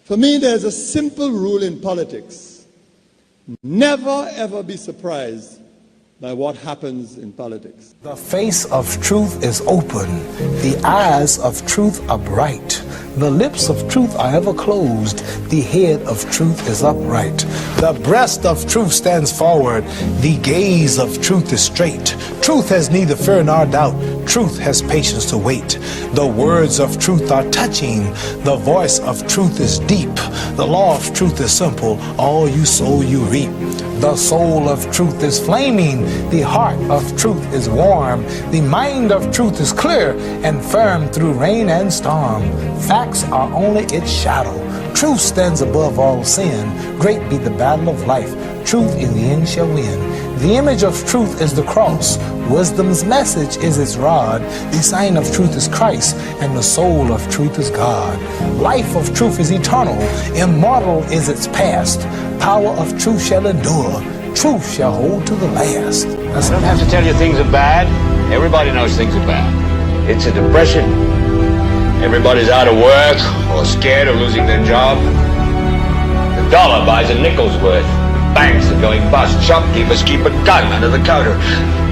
For me, there's a simple rule in politics. Never, ever be surprised by what happens in politics. The face of truth is open. The eyes of truth are bright. The lips of truth are ever closed. The head of truth is upright. The breast of truth stands forward. The gaze of truth is straight. Truth has neither fear nor doubt. Truth has patience to wait. The words of truth are touching. The voice of truth is deep. The law of truth is simple. All you sow, you reap. The soul of truth is flaming. The heart of truth is warm. The mind of truth is clear and firm through rain and storm. Facts are only its shadow. Truth stands above all sin. Great be the battle of life. Truth in the end shall win. The image of truth is the cross. Wisdom's message is its rod. The sign of truth is Christ, and the soul of truth is God. Life of truth is eternal. Immortal is its past. Power of truth shall endure. Truth shall hold to the last. I don't have to tell you things are bad. Everybody knows things are bad. It's a depression. Everybody's out of work or scared of losing their job. The dollar buys a nickel's worth. Banks are going bust. Shopkeepers keep a gun under the counter.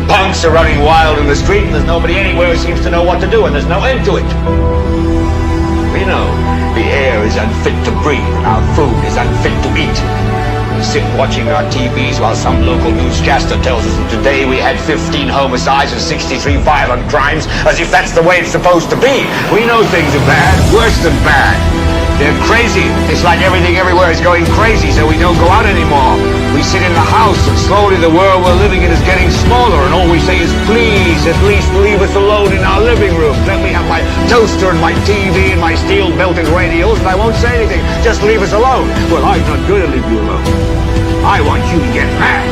Punks are running wild in the street, and there's nobody anywhere who seems to know what to do, and there's no end to it. We know the air is unfit to breathe, and our food is unfit to eat. We sit watching our TVs while some local newscaster tells us that today we had 15 homicides and 63 violent crimes, as if that's the way it's supposed to be. We know things are bad, worse than bad. They're crazy. It's like everything everywhere is going crazy, so we don't go out anymore. We sit in the house, and slowly the world we're living in is getting smaller, and all we say is, please, at least leave us alone in our living room. Let me have my toaster and my TV and my steel-belted radios, and I won't say anything. Just leave us alone. Well, I'm not going to leave you alone. I want you to get mad.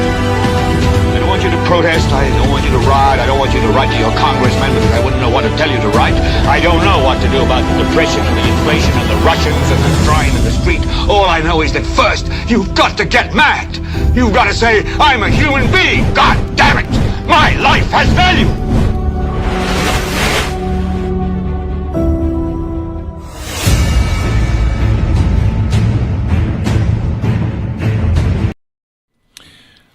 I don't want you to protest. I don't want you to riot. I don't want you to write to your congressman because I wouldn't know what to tell you to write. I don't know what to do about the depression and the inflation and the Russians and the crying in the street. All I know is that first, you've got to get mad. You've got to say, I'm a human being. God damn it. My life has value.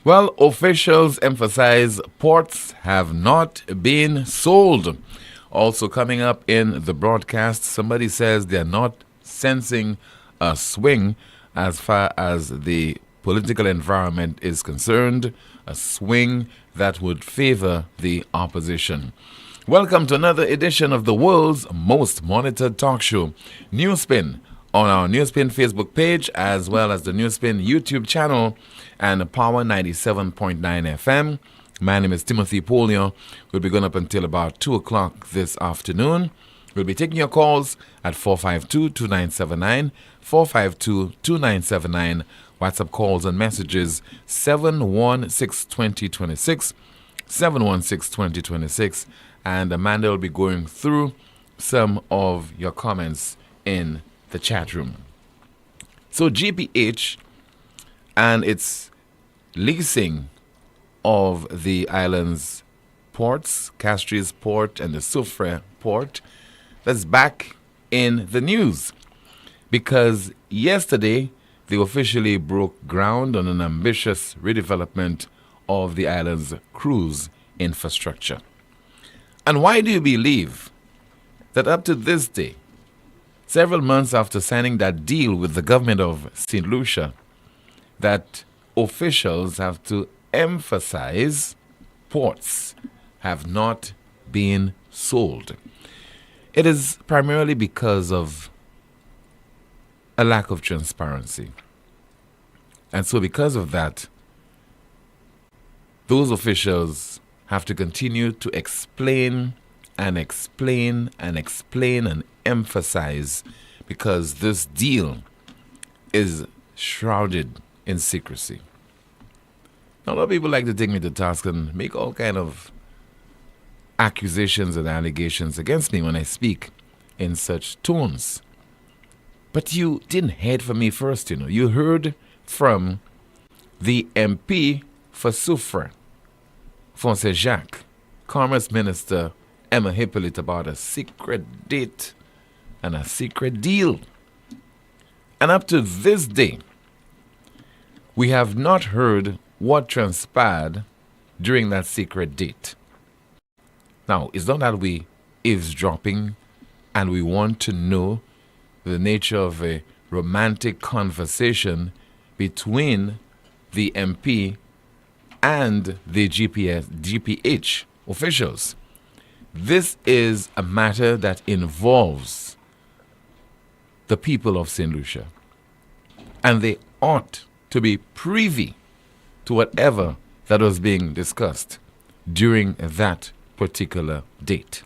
Well, officials emphasize ports have not been sold. Also coming up in the broadcast, somebody says they're not sensing a swing as far as the political environment is concerned, a swing that would favor the opposition. Welcome to another edition of the world's most monitored talk show, NewsSpin, on our NewsSpin Facebook page, as well as the NewsSpin YouTube channel and Power 97.9 FM. My name is Timothy Poleon. We'll be going up until about 2 o'clock this afternoon. We'll be taking your calls at 452-2979, 452-2979, WhatsApp calls and messages 716-2026, 716-2026, and Amanda will be going through some of your comments in the chat room. So GPH and its leasing of the island's ports, Castries Port and the Soufrière Port, that's back in the news because yesterday they officially broke ground on an ambitious redevelopment of the island's cruise infrastructure. And why do you believe that up to this day, several months after signing that deal with the government of St. Lucia, that officials have to emphasize ports have not been sold? It is primarily because of a lack of transparency. And so because of that, those officials have to continue to explain and explain and explain and emphasize because this deal is shrouded in secrecy. Now, a lot of people like to take me to task and make all kind of accusations and allegations against me when I speak in such tones. But you didn't head for me first, you know. You heard from the MP for Soufrière, Fonse Jacques, Commerce Minister Emma Hippolyte, about a secret date and a secret deal. And up to this day, we have not heard what transpired during that secret date. Now, it's not that we eavesdropping and we want to know the nature of a romantic conversation between the MP and the GPH officials. This is a matter that involves the people of St. Lucia, and they ought to be privy to whatever that was being discussed during that particular date.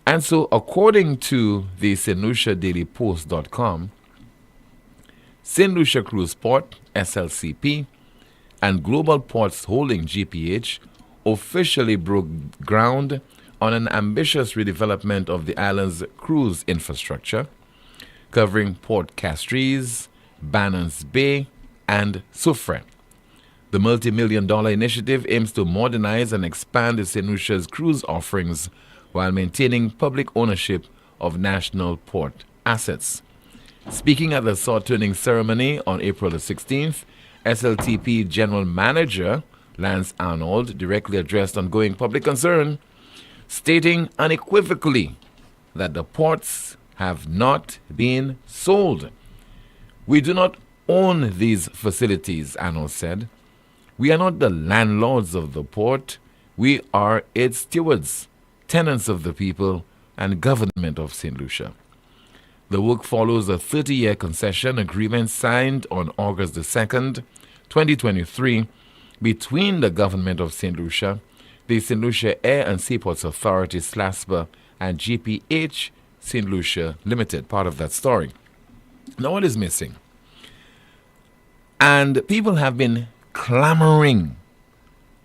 And so, according to the St. Lucia Daily Post.com, St. Lucia Cruise Port, SLCP, and Global Ports Holding, GPH, officially broke ground on an ambitious redevelopment of the island's cruise infrastructure, covering Port Castries, Bannons Bay, and Soufrière. The multi-million-dollar initiative aims to modernize and expand the St. Lucia's cruise offerings while maintaining public ownership of national port assets. Speaking at the sword-turning ceremony on April the 16th, SLTP General Manager Lance Arnold directly addressed ongoing public concern, stating unequivocally that the ports have not been sold. We do not own these facilities, Arnold said. We are not the landlords of the port. We are its stewards, tenants of the people, and government of St. Lucia. The work follows a 30-year concession agreement signed on August the 2nd, 2023, between the government of St. Lucia, the St. Lucia Air and Seaports Authority, SLASPA, and GPH St. Lucia Limited, part of that story. Now, what is missing? And people have been clamoring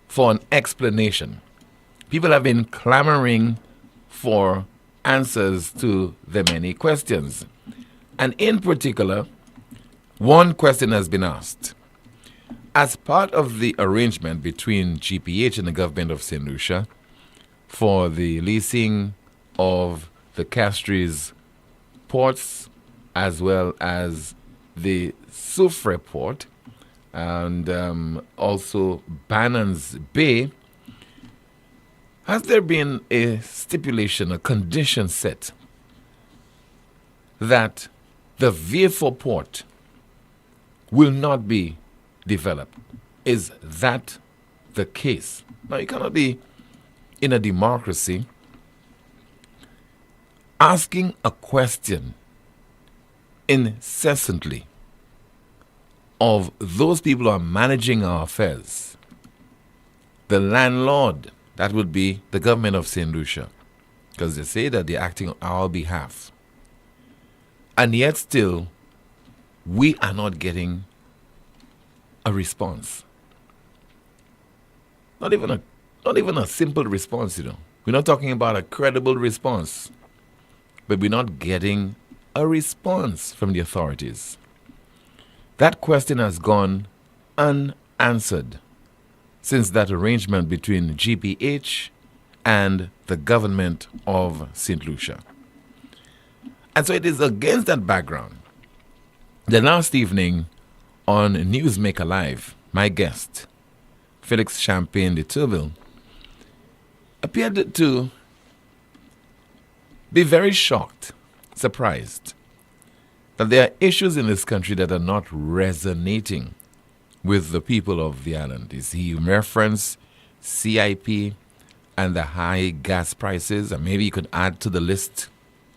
for an explanation. People have been clamoring for answers to the many questions. And in particular, one question has been asked. As part of the arrangement between GPH and the government of St. Lucia for the leasing of the Castries ports as well as the Soufrière port and also Bannons Bay, has there been a stipulation, a condition set that the Vieux-Fort port will not be developed? Is that the case? Now, you cannot be in a democracy asking a question incessantly of those people who are managing our affairs. The landlord, that would be the government of St. Lucia, because they say that they're acting on our behalf. And yet still, we are not getting a response. Not even a simple response, We're not talking about a credible response, but we're not getting a response from the authorities. That question has gone unanswered since that arrangement between GPH and the government of St. Lucia. And so it is against that background that last evening on Newsmaker Live, my guest, Felix Champagne de Turville, appeared to be very shocked, surprised, that there are issues in this country that are not resonating with the people of the island. He referenced CIP and the high gas prices, and maybe you could add to the list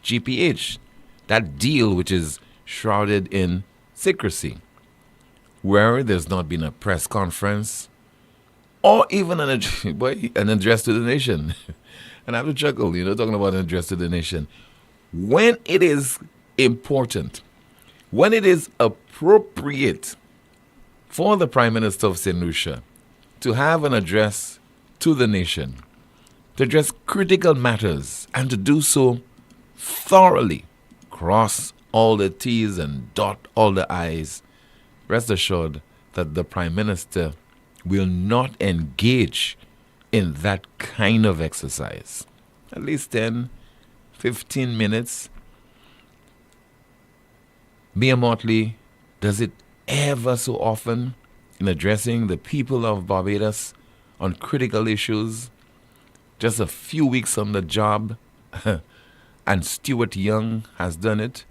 GPH, that deal which is shrouded in secrecy, where there's not been a press conference or even an address to the nation. And I have to chuckle, talking about an address to the nation. When it is important, when it is appropriate for the Prime Minister of St. Lucia to have an address to the nation, to address critical matters, and to do so thoroughly, cross all the T's and dot all the I's, rest assured that the Prime Minister will not engage in that kind of exercise. At least 10, 15 minutes Mia Motley does it ever so often in addressing the people of Barbados on critical issues. Just a few weeks on the job, and Stuart Young has done it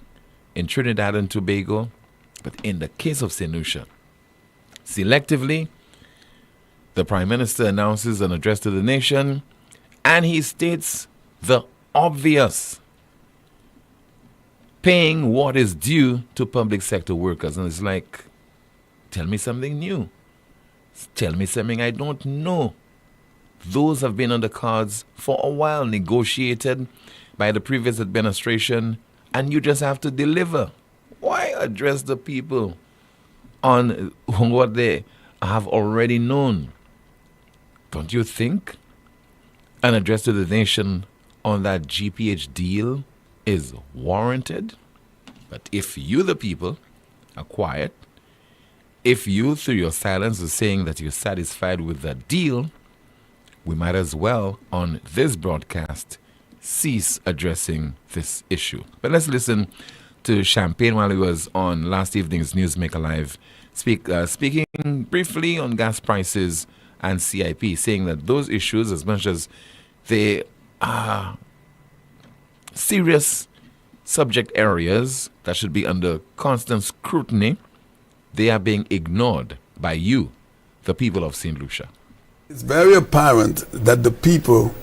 in Trinidad and Tobago. But in the case of St. Lucia, selectively, the Prime Minister announces an address to the nation, and he states the obvious, paying what is due to public sector workers. And it's like, tell me something new. Tell me something I don't know. Those have been on the cards for a while, negotiated by the previous administration, and you just have to deliver. Why address the people on what they have already known? Don't you think an address to the nation on that GPH deal is warranted? But if you, the people, are quiet, if you, through your silence, are saying that you're satisfied with that deal, we might as well, on this broadcast, cease addressing this issue. But let's listen to Champagne while he was on last evening's Newsmaker Live, speaking briefly on gas prices and CIP, saying that those issues, as much as they are serious subject areas that should be under constant scrutiny, they are being ignored by you, the people of St. Lucia. It's very apparent that the people,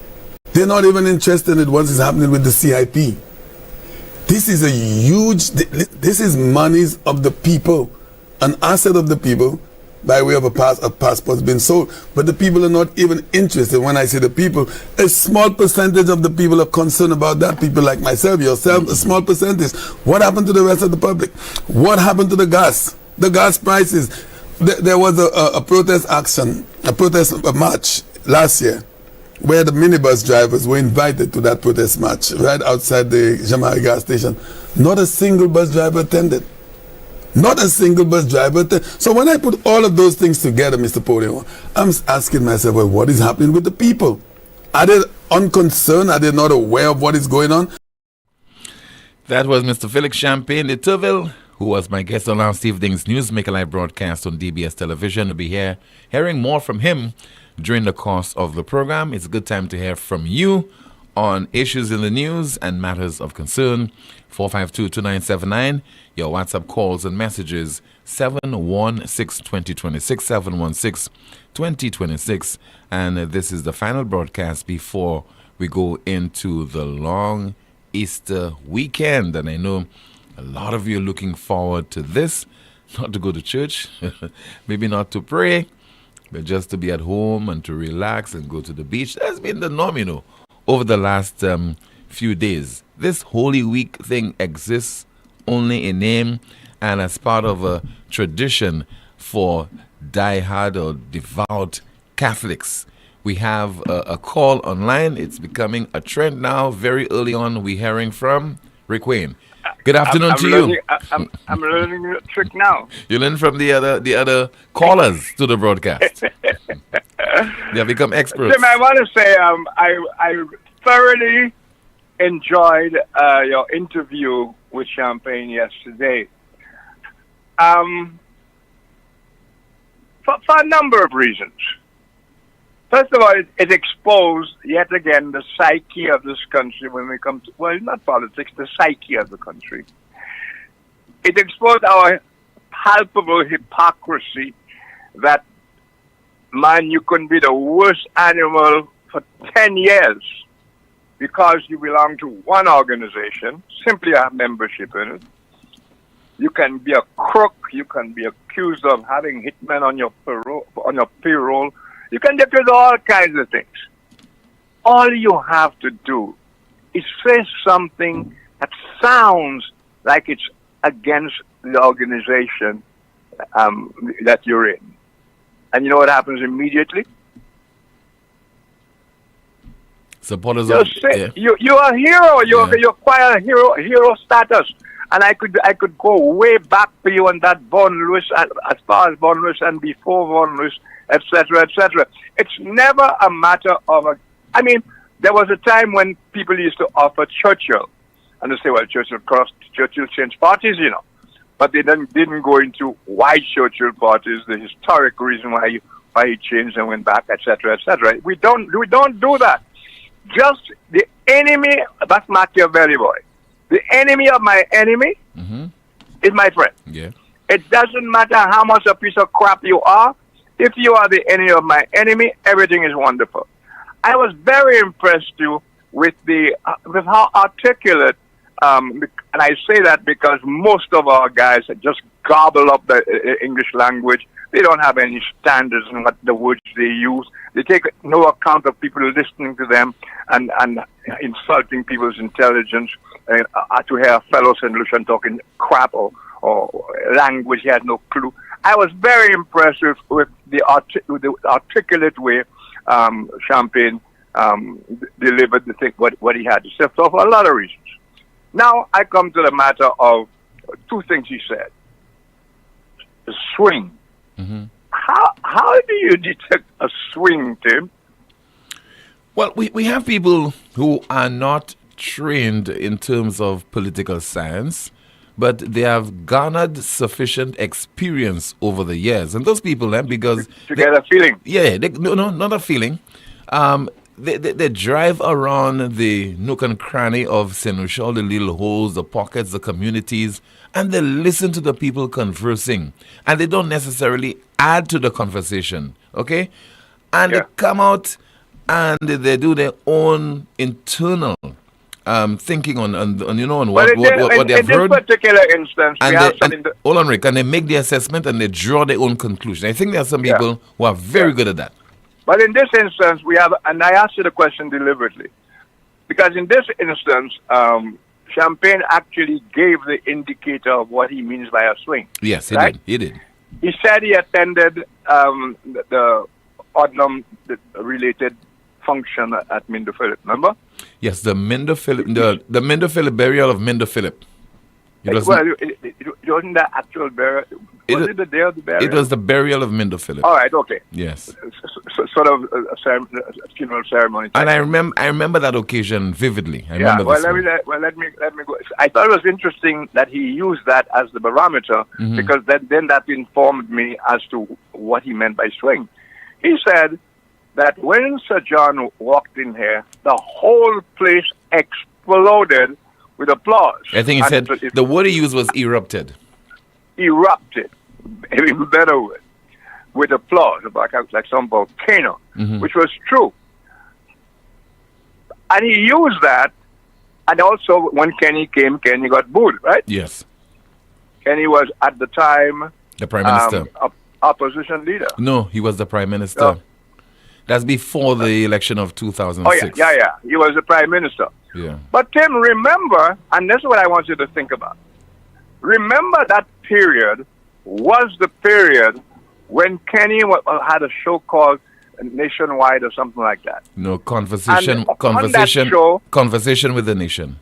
they're not even interested in what is happening with the CIP. This is a huge, this is monies of the people, an asset of the people by way of a passport being sold. But the people are not even interested. When I say the people, a small percentage of the people are concerned about that. People like myself, yourself, a small percentage. What happened to the rest of the public? What happened to the gas? The gas prices. There was a protest action, a march last year, where the minibus drivers were invited to that protest march right outside the Jamari gas station. Not a single bus driver attended. Not a single bus driver attended. So when I put all of those things together, Mr. Poleon, I'm asking myself, well, what is happening with the people? Are they unconcerned? Are they not aware of what is going on? That was Mr. Felix Champagne de Turville, who was my guest on last evening's Newsmaker Live broadcast on DBS Television. We'll be hearing more from him during the course of the program. It's a good time to hear from you on issues in the news and matters of concern. 452-2979. Your WhatsApp calls and messages 716-2026, 716-2026. And this is the final broadcast before we go into the long Easter weekend. And I know a lot of you are looking forward to this, not to go to church, maybe not to pray, but just to be at home and to relax and go to the beach. That's been the norm, over the last few days. This Holy Week thing exists only in name and as part of a tradition for diehard or devout Catholics. We have a call online. It's becoming a trend now. Very early on, we're hearing from Rick Wayne. Good afternoon to you. I'm learning the trick now. You learn from the other callers to the broadcast. They have become experts. Tim, I want to say I thoroughly enjoyed your interview with Champagne yesterday. For a number of reasons. First of all, it exposed, yet again, the psyche of this country when we come to, well, not politics, the psyche of the country. It exposed our palpable hypocrisy that, man, you can be the worst animal for 10 years because you belong to one organization, simply have membership in it. You can be a crook, you can be accused of having hitmen on your payroll. You can get rid of all kinds of things. All you have to do is say something that sounds like it's against the organization that you're in. And you know what happens immediately? Supporters you are a hero. You acquire hero status. And I could go way back for you on that Von Lewis, as far as Von Lewis and before Von Lewis, etc., etc. It's never a matter of there was a time when people used to offer Churchill, and they say, well, Churchill changed parties, but they didn't go into why Churchill parties, the historic reason why he changed and went back, etc., etc. We don't do that. Just the enemy, that's Machiavelli, boy. The enemy of my enemy is my friend. Yeah. It doesn't matter how much a piece of crap you are. If you are the enemy of my enemy, everything is wonderful. I was very impressed too with how articulate, and I say that because most of our guys just gobble up the English language. They don't have any standards in what the words they use. They take no account of people listening to them and insulting people's intelligence. To hear a fellow St. Lucian talking crap or language he had no clue. I was very impressed with the articulate way Champagne delivered the thing, what he had to say, for a lot of reasons. Now I come to the matter of two things he said. The swing. How do you detect a swing, Tim? Well, we have people who are not trained in terms of political science, but they have garnered sufficient experience over the years. And those people, because... To get a feeling. Yeah, no, not a feeling. They drive around the nook and cranny of St. Lucia, all the little holes, the pockets, the communities, and they listen to the people conversing. And they don't necessarily add to the conversation, okay? And they come out and they do their own internal thinking on what they have heard. In this particular instance, hold on, Rick, and they make the assessment and they draw their own conclusion. I think there are some people who are very good at that. But in this instance, we have, and I asked you the question deliberately, because in this instance, Champagne actually gave the indicator of what he means by a swing. Yes, he did. He did. He said he attended the Odlum-related function at Minder Philip, remember? Yes, the Minder Philip, the Minder Philip burial of Minder Philip. It wasn't the actual burial. Was it the day of the burial? It was the burial of Minder Philip. All right, okay. Yes. Sort of a funeral ceremony. And I remember that occasion vividly. Let me go. I thought it was interesting that he used that as the barometer because then that informed me as to what he meant by swing. He said that when Sir John walked in here, the whole place exploded with applause. I think he said the word he used was erupted. Erupted, even better word, with applause, like some volcano, which was true. And he used that, and also when Kenny came, Kenny got booed, right? Yes. Kenny was at the time the Prime Minister. Opposition leader. No, he was the Prime Minister. That's before the election of 2006. Oh, yeah. He was the Prime Minister. Yeah. But Tim, remember, and this is what I want you to think about. Remember that period was the period when Kenny had a show called Nationwide or something like that. No, conversation with the nation.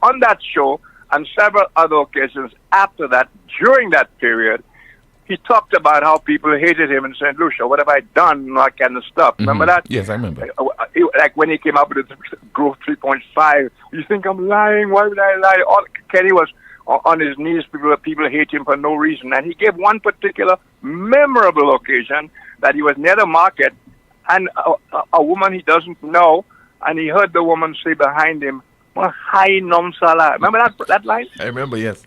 On that show and several other occasions after that, during that period, he talked about how people hated him in St. Lucia. What have I done? That kind of stuff. Remember that? Yes, I remember. Like when he came up with the growth 3.5. You think I'm lying? Why would I lie? Kenny was on his knees. People hate him for no reason. And he gave one particular memorable occasion that he was near the market and a woman he doesn't know, and he heard the woman say behind him, "Hi nom sala." Remember that line? I remember, yes.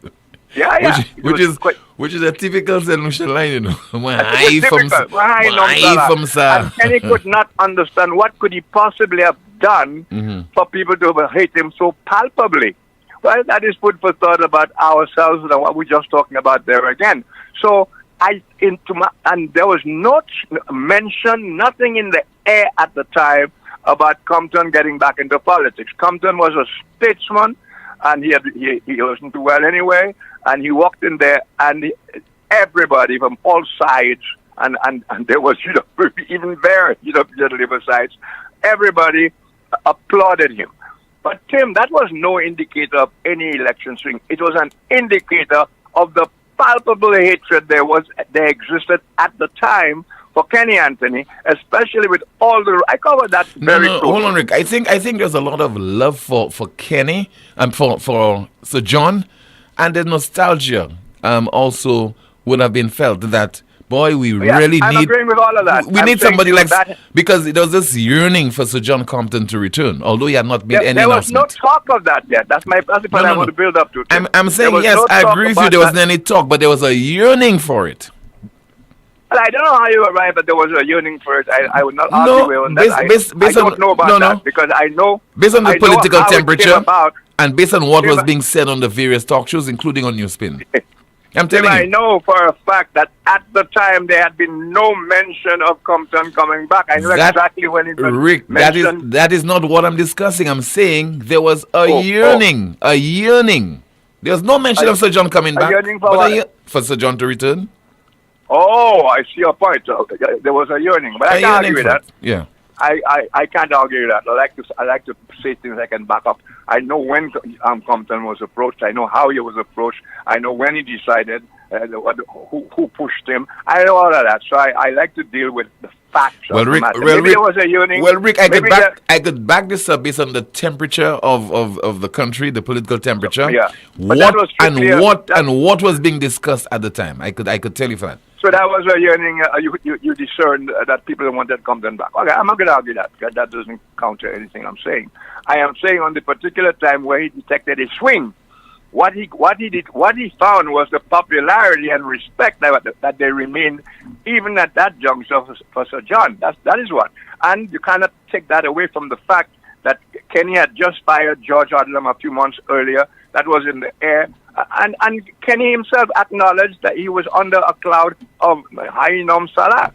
Yeah. Which is a typical St. Lucia line, you know. From and Kenny could not understand what could he possibly have done for people to hate him so palpably. Well, that is food for thought about ourselves and what we're just talking about there again. So and there was no mention, nothing in the air at the time about Compton getting back into politics. Compton was a statesman, and he wasn't too well anyway. And he walked in there, and everybody from all sides, and there was, even there, the sides, everybody applauded him. But Tim, that was no indicator of any election swing. It was an indicator of the palpable hatred there existed at the time for Kenny Anthony, especially with all the... I covered that very closely. Hold on, Rick. I think there's a lot of love for Kenny and for Sir John And the nostalgia also would have been felt that, boy, we really I'm need... agreeing with all of that. We I'm need saying somebody like... that, because there was this yearning for Sir John Compton to return, although he had not made any there was no announcement. talk of that yet. That's the point I want to build up to. I'm saying, yes, I agree with you. There wasn't any talk, but there was a yearning for it. Well, I don't know how you arrived, but there was a yearning for it. I would not argue on that. I don't know about that because I know... Based on the political temperature and based on what was being said on the various talk shows, including on NewsSpin. I'm telling you. I know for a fact that at the time there had been no mention of Compton coming back. I know exactly when it was Rick, mentioned. that is not what I'm discussing. I'm saying there was a yearning. There was no mention of Sir John coming back. Yearning for what? For Sir John to return. Oh, I see your point. There was a yearning, but I can't argue with that. Yeah. I can't argue with that. I like to say things I can back up. I know when Compton was approached. I know how he was approached. I know when he decided, who pushed him. I know all of that. So I like to deal with the facts of the matter. Maybe there was a yearning. Well, Rick, I could back this up based on the temperature of the country, the political temperature. Yeah. What was being discussed at the time. I could tell you for that. So that was a yearning. You discerned that people wanted Compton back. Okay, I'm not going to argue that because that doesn't counter anything I'm saying. I am saying on the particular time where he detected a swing, what he found was the popularity and respect that they remained even at that juncture for Sir John. That is what, and you cannot take that away from the fact that Kenny had just fired George Odlum a few months earlier. That was in the air. And Kenny himself acknowledged that he was under a cloud of Hainam Salah.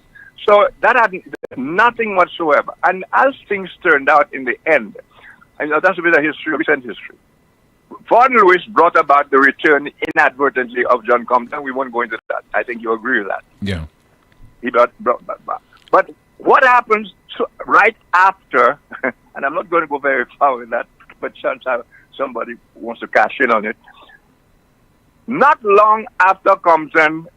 So that had nothing whatsoever. And as things turned out in the end, and that's a bit of history, recent history. Vaughan Lewis brought about the return inadvertently of John Compton. We won't go into that. I think you agree with that. Yeah. He brought that back. But what happens right after, and I'm not going to go very far with that, but chance somebody wants to cash in on it. Not long after Compton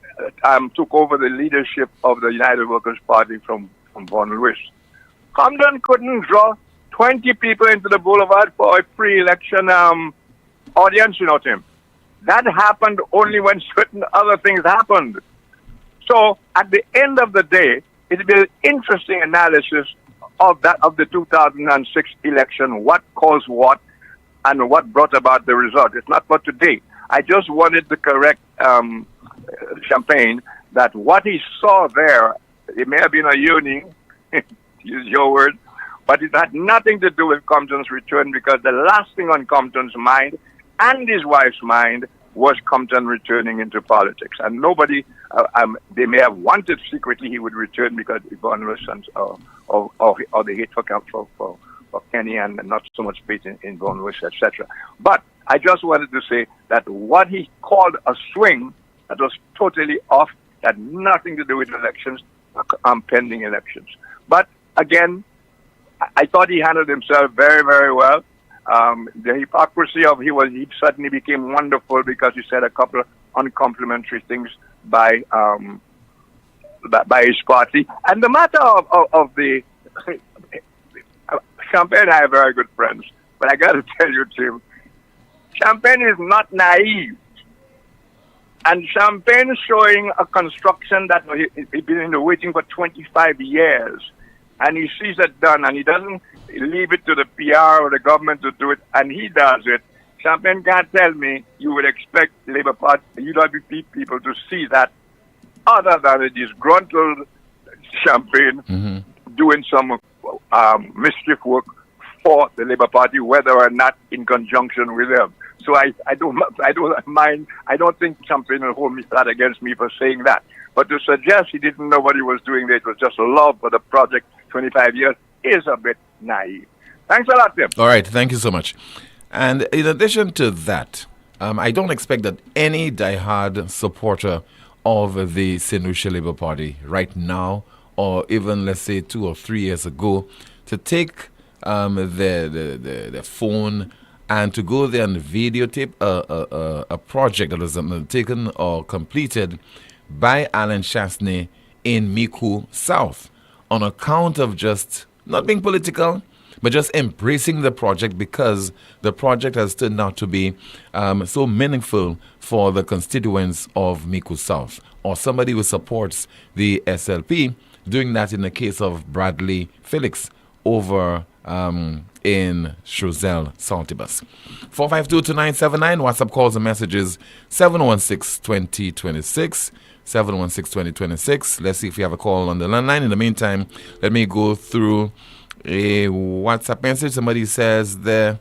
took over the leadership of the United Workers' Party from Vaughan Lewis, Compton couldn't draw 20 people into the boulevard for a pre-election audience, Tim. That happened only when certain other things happened. So at the end of the day, it'll be an interesting analysis of the 2006 election, what caused what, and what brought about the result. It's not for today. I just wanted to correct Champagne that what he saw there, it may have been a yearning, use your word, but it had nothing to do with Compton's return because the last thing on Compton's mind and his wife's mind was Compton returning into politics. And nobody, they may have wanted secretly he would return because of Vaughan Lewis or the hate for Kenny and not so much faith in Vaughan Lewis, etc. But I just wanted to say that what he called a swing that was totally off, had nothing to do with elections, pending elections. But again, I thought he handled himself very, very well. The hypocrisy of he suddenly became wonderful because he said a couple of uncomplimentary things by his party. And the matter of the Champagne and I are very good friends, but I got to tell you, Tim, Champagne is not naive. And Champagne showing a construction that he's been in the waiting for 25 years. And he sees it done, and he doesn't leave it to the PR or the government to do it, and he does it. Champagne can't tell me you would expect Labour Party, UWP people to see that other than a disgruntled Champagne doing some mischief work for the Labour Party, whether or not in conjunction with them. So I don't mind. I don't think Champagne will hold that against me for saying that. But to suggest he didn't know what he was doing there, it was just love for the project 25 years, is a bit naive. Thanks a lot, Tim. All right, thank you so much. And in addition to that, I don't expect that any diehard supporter of the St. Lucia Labour Party right now, or even, let's say, 2 or 3 years ago, to take their phone and to go there and videotape a project that was taken or completed by Alan Chasney in Miku South on account of just not being political, but just embracing the project because the project has turned out to be so meaningful for the constituents of Miku South, or somebody who supports the SLP, doing that in the case of Bradley Felix over in Shrewsbury, Saltibus. 452-2979, WhatsApp calls and messages 716-2026, 716-2026. Let's see if we have a call on the landline. In the meantime, let me go through a WhatsApp message. Somebody says there,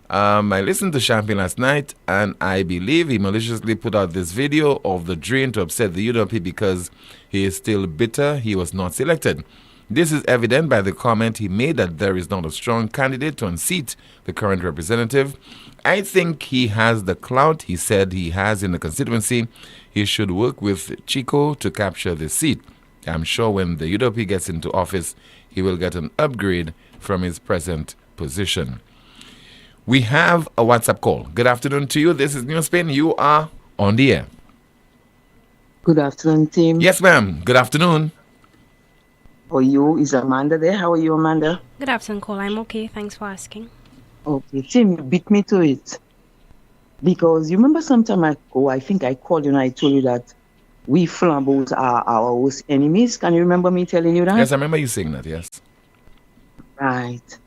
I listened to Champagne last night, and I believe he maliciously put out this video of the drain to upset the UWP because he is still bitter he was not selected. This is evident by the comment he made that there is not a strong candidate to unseat the current representative. I think he has the clout he said he has in the constituency. He should work with Chico to capture the seat. I'm sure when the UWP gets into office, he will get an upgrade from his present position. We have a WhatsApp call. Good afternoon to you. This is NewsSpin. You are on the air. Good afternoon, team. Yes, ma'am. Good afternoon. How are you? Is Amanda there? How are you, Amanda? Good afternoon, Cole. I'm okay. Thanks for asking. Okay, Tim, you beat me to it. Because you remember some time ago, I think I called you and I told you that we Flambos are our worst enemies. Can you remember me telling you that? Yes, I remember you saying that, yes. Right.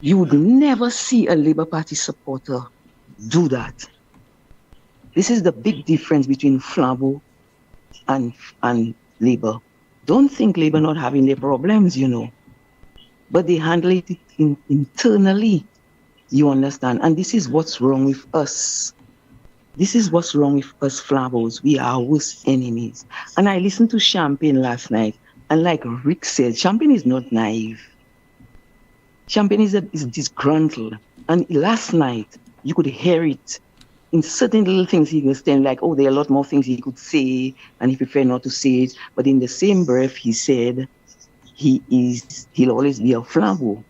You would never see a Labour Party supporter do that. This is the big difference between Flambo and Labour. Don't think Labour not having their problems, you know. But they handle it internally, you understand. And this is what's wrong with us. This is what's wrong with us Flambos. We are our worst enemies. And I listened to Champagne last night. And like Rick said, Champagne is not naive. Champagne is disgruntled. And last night, you could hear it in certain little things he was saying, like, oh, there are a lot more things he could say, and he preferred not to say it. But in the same breath, he said he'll always be a Flambo.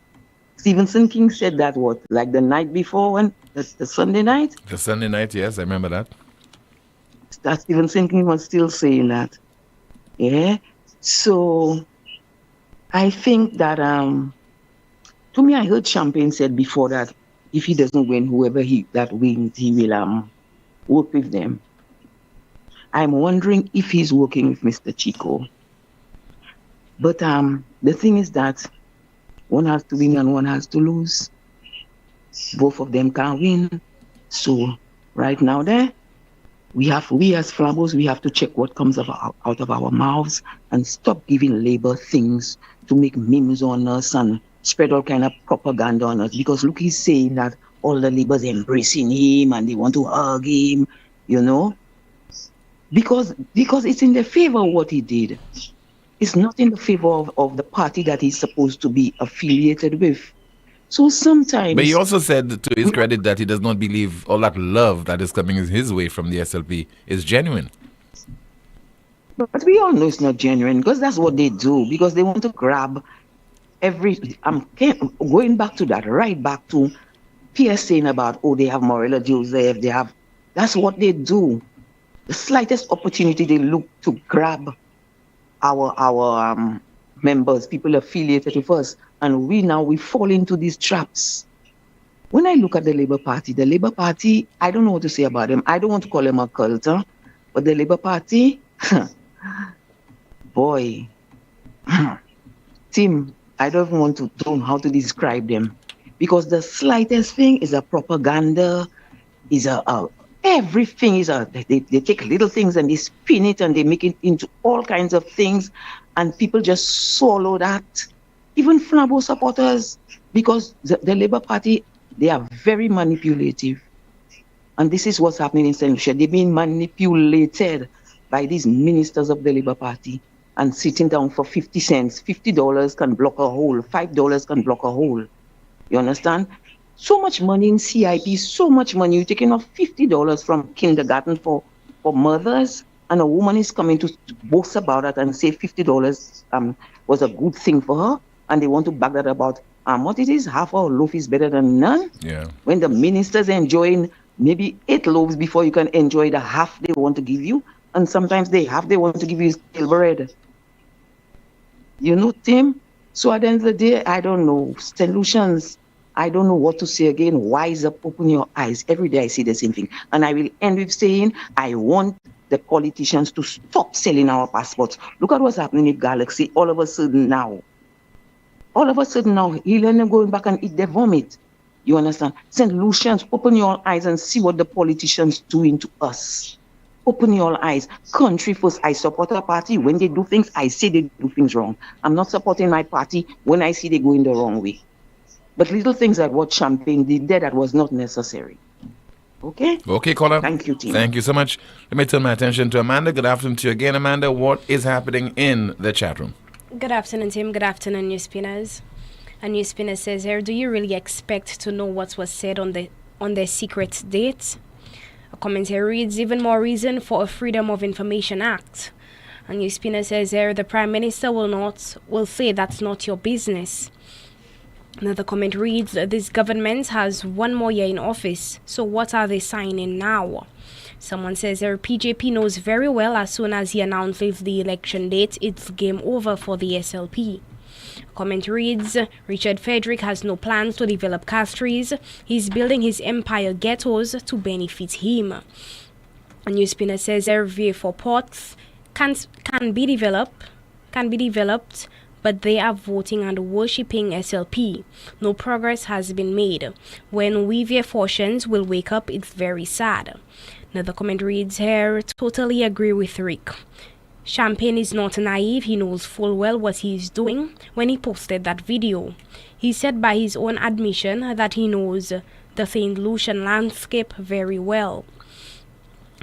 Stephenson King said that, like the night before, when the Sunday night? The Sunday night, yes, I remember that. That Stephenson King was still saying that. Yeah? So, I think that, to me, I heard Champagne said before that if he doesn't win, whoever that wins, he will work with them. I'm wondering if he's working with Mr. Chico. But the thing is that one has to win and one has to lose. Both of them can't win. So right now we as Flambos, we have to check what comes out of our mouths and stop giving Labour things to make memes on us and spread all kind of propaganda on us, because look, he's saying that all the Labour's embracing him and they want to hug him, you know, because it's in the favor of what he did. It's not in the favor of the party that he's supposed to be affiliated with. So sometimes... But he also said, to his credit, that he does not believe all that love that is coming his way from the SLP is genuine. But we all know it's not genuine, because that's what they do, because they want to grab I'm going back to that, right back to Pierre saying about, oh, they have Morella Joseph, that's what they do. The slightest opportunity they look to grab our members, people affiliated with us, and we fall into these traps. When I look at the Labour Party, I don't know what to say about them. I don't want to call them a cult, but the Labour Party, boy, Tim, I don't even want to know how to describe them, because the slightest thing is a propaganda, everything is they take little things and they spin it and they make it into all kinds of things, and people just swallow that. Even Flambo supporters, because the Labour Party, they are very manipulative, and this is what's happening in St. Lucia. They're being manipulated by these ministers of the Labour Party. And sitting down for 50 cents, $50 can block a hole, $5 can block a hole. You understand? So much money in CIP, so much money. You're taking off $50 from kindergarten for mothers, and a woman is coming to boast about it and say $50 was a good thing for her, and they want to back that about what it is, half a loaf is better than none. Yeah. When the minister's enjoying maybe 8 loaves before you can enjoy the half they want to give you, and sometimes they want to give you stale bread. You know, Tim, So at the end of the day, I don't know. St. Lucians, I don't know what to say again. Wise up, open your eyes. Every day I see the same thing. And I will end with saying, I want the politicians to stop selling our passports. Look at what's happening in Galaxy all of a sudden now. All of a sudden now, he'll end up going back and eat their vomit. You understand? St. Lucians, open your eyes and see what the politicians doing to us. Open your eyes. Country first. I support a party. When they do things, I say they do things wrong. I'm not supporting my party when I see they go in the wrong way. But little things like what Champagne did there, that was not necessary. Okay? Okay, caller. Thank you, team. Thank you so much. Let me turn my attention to Amanda. Good afternoon to you again, Amanda. What is happening in the chat room? Good afternoon, Tim. Good afternoon, NewsSpinners. A NewsSpinner says here, do you really expect to know what was said on their secret date? A comment here reads, even more reason for a Freedom of Information Act. A NewsSpinner says here, the Prime Minister will say that's not your business. Another comment reads, this government has 1 more year in office, so what are they signing now? Someone says here, PJP knows very well as soon as he announces the election date, it's game over for the SLP. Comment reads, Richard Frederick has no plans to develop castries. He's building his empire ghettos to benefit him. A NewsSpinner says RVA for ports can be developed, but they are voting and worshipping SLP. No progress has been made. When we via fortunes will wake up, it's very sad. Another comment reads here, totally agree with Rick. Champagne is not naive. He knows full well what he's doing when he posted that video. He said by his own admission that he knows the St. Lucian landscape very well.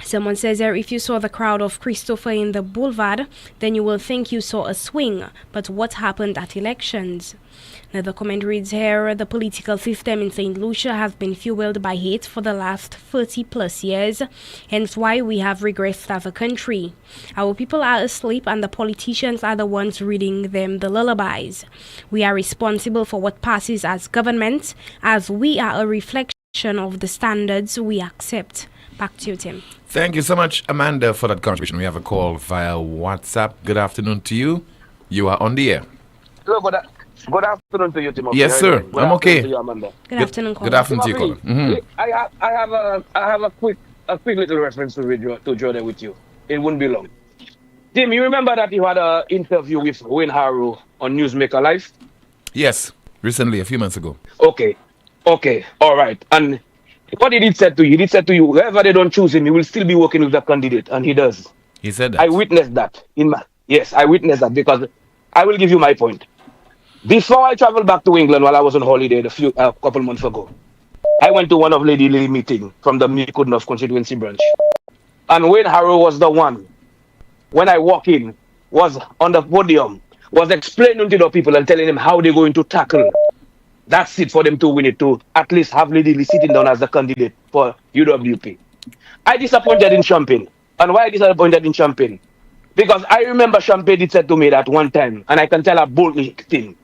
Someone says here, if you saw the crowd of Christopher in the boulevard, then you will think you saw a swing. But what happened at elections? Another comment reads here, the political system in St. Lucia has been fueled by hate for the last 30 plus years, hence why we have regressed as a country. Our people are asleep and the politicians are the ones reading them the lullabies. We are responsible for what passes as government, as we are a reflection of the standards we accept. Back to you, Tim. Thank you so much, Amanda, for that contribution. We have a call via WhatsApp. Good afternoon to you. You are on the air. Hello, good afternoon to you, Timothy. Yes, sir. I'm okay. Good afternoon, caller. Good afternoon to you, caller. I have a quick little reference to Jordan with you. It wouldn't be long. Tim, you remember that you had an interview with Wayne Harrow on Newsmaker Live? Yes, recently, a few months ago. Okay, all right. And what did he say to you? He said to you, whoever they don't choose him, he will still be working with the candidate, and he does. He said that. I witnessed that. I witnessed that because I will give you my point. Before I traveled back to England while I was on holiday a couple months ago, I went to one of Lady Lily meeting from the Meekwood constituency branch. And Wayne Harrow was the one, when I walk in, was on the podium, was explaining to the people and telling them how they're going to tackle that seat for them to win it, to at least have Lady Lily sitting down as the candidate for UWP. I disappointed in Champagne. And why I disappointed in Champagne? Because I remember Champagne said to me that one time, and I can tell a bold thing.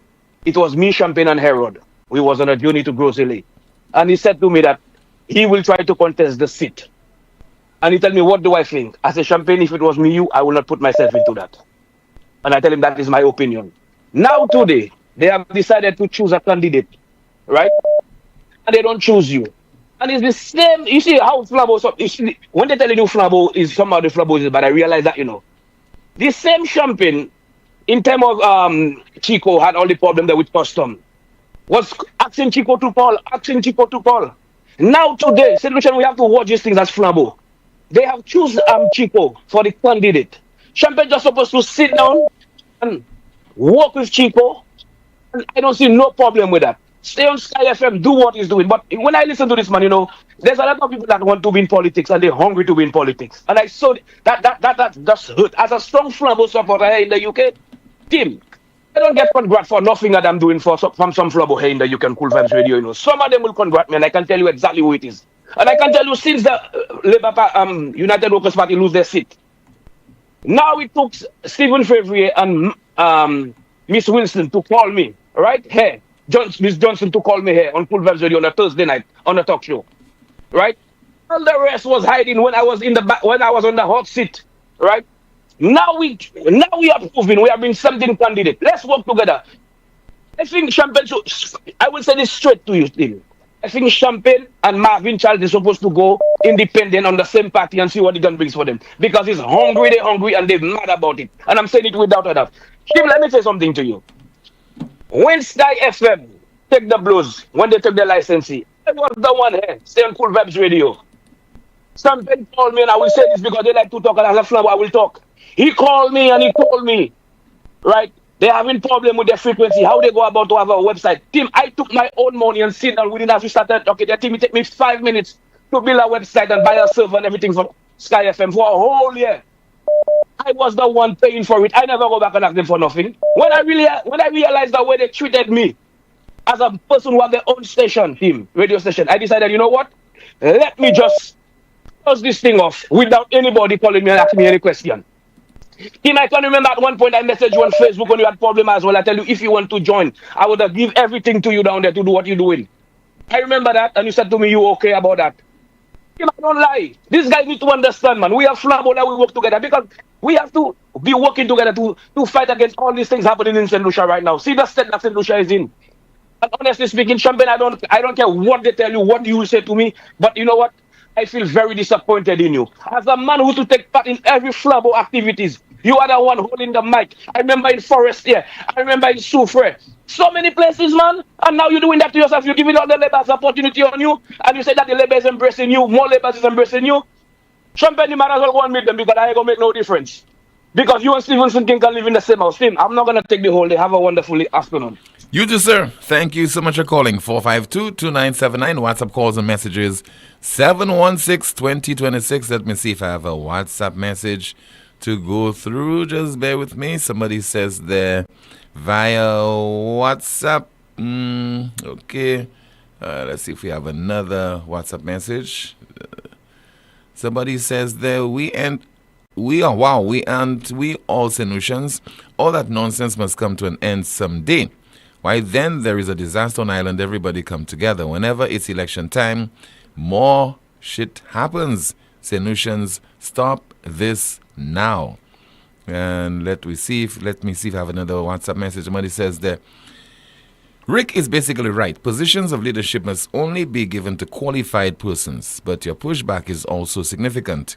It was me, Champagne, and Herod. We was on a journey to Groseley. And he said to me that he will try to contest the seat. And he told me, what do I think? I said, Champagne, if it was me, I will not put myself into that. And I tell him that is my opinion. Now today, they have decided to choose a candidate, right? And they don't choose you. And it's the same, you see how Flabo, when they tell you Flabo is somehow the Flabo is bad, I realize that, the same Champagne, in terms of Chico, had all the problem there with custom. Was asking Chico to call. Now today, solution we have to watch these things as Flabo. They have chosen Chico for the candidate. Champagne just supposed to sit down and work with Chico. And I don't see no problem with that. Stay on Sky FM, do what he's doing. But when I listen to this man, there's a lot of people that want to be in politics and they're hungry to be in politics. And I saw that just hurt. As a strong Flabo supporter here in the UK, Tim, I don't get congrats for nothing that I'm doing from some Flabo here in the UK and Cool Vibes Radio. Some of them will congrat me and I can tell you exactly who it is. And I can tell you since the Labour United Workers Party lose their seat, now it took Stephen Fevrier and Miss Wilson to call me, right? Here. Miss Johnson to call me here on Cool Vibes Radio on a Thursday night on a talk show. Right? All the rest was hiding when I was when I was on the hot seat. Right? Now we are proving we have been something candidate. Let's work together. I think Champagne, so I will say this straight to you, Tim. I think Champagne and Marvin Charles is supposed to go independent on the same party and see what it can bring for them. Because it's hungry, they're hungry, and they're mad about it. And I'm saying it without a doubt. Tim, let me say something to you. When Sky FM take the blues, when they took the licensee, I was the one here, stay on Cool Vibes Radio. Champagne called me, and I will say this because they like to talk, and as a flower, I will talk. He called me and he told me, right? They're having problem with their frequency. How they go about to have a website? Tim, I took my own money and sit down within as we started talking. Their team, it take me 5 minutes to build a website and buy a server and everything for Sky FM for a whole year. I was the one paying for it. I never go back and ask them for nothing. When I realized the way they treated me as a person who had their own station, team, radio station, I decided, you know what? Let me just close this thing off without anybody calling me and asking me any question. Tim, I can remember at one point I messaged you on Facebook when you had problem as well. I tell you, if you want to join, I would have give everything to you down there to do what you're doing. I remember that, and you said to me, you okay about that. Tim, I don't lie. These guys need to understand, man. We are Flambo that we work together because we have to be working together to fight against all these things happening in St. Lucia right now. See the state that St. Lucia is in. And honestly speaking, Champagne, I don't care what they tell you, what you will say to me, but you know what? I feel very disappointed in you. As a man who to take part in every Flabo activities, you are the one holding the mic. I remember in Forest here. I remember in Soufre. So many places, man. And now you're doing that to yourself. You're giving all the laborers opportunity on you. And you say that the labor is embracing you. More laborers is embracing you. Champagne, you might as well go and meet them because I ain't going to make no difference. Because you and Stevenson King can live in the same house. Tim, I'm not going to take the whole day. Have a wonderful afternoon. You too, sir. Thank you so much for calling. 452-2979. WhatsApp calls and messages 716-2026. Let me see if I have a WhatsApp message to go through. Just bear with me. Somebody says there via WhatsApp. Okay. Let's see if we have another WhatsApp message. Somebody says there we all St. Lucians. All that nonsense must come to an end someday. Why then there is a disaster on island, everybody come together. Whenever it's election time, more shit happens. St. Lucians, stop this now. And let me see if I have another WhatsApp message. Somebody says that Rick is basically right. Positions of leadership must only be given to qualified persons, but your pushback is also significant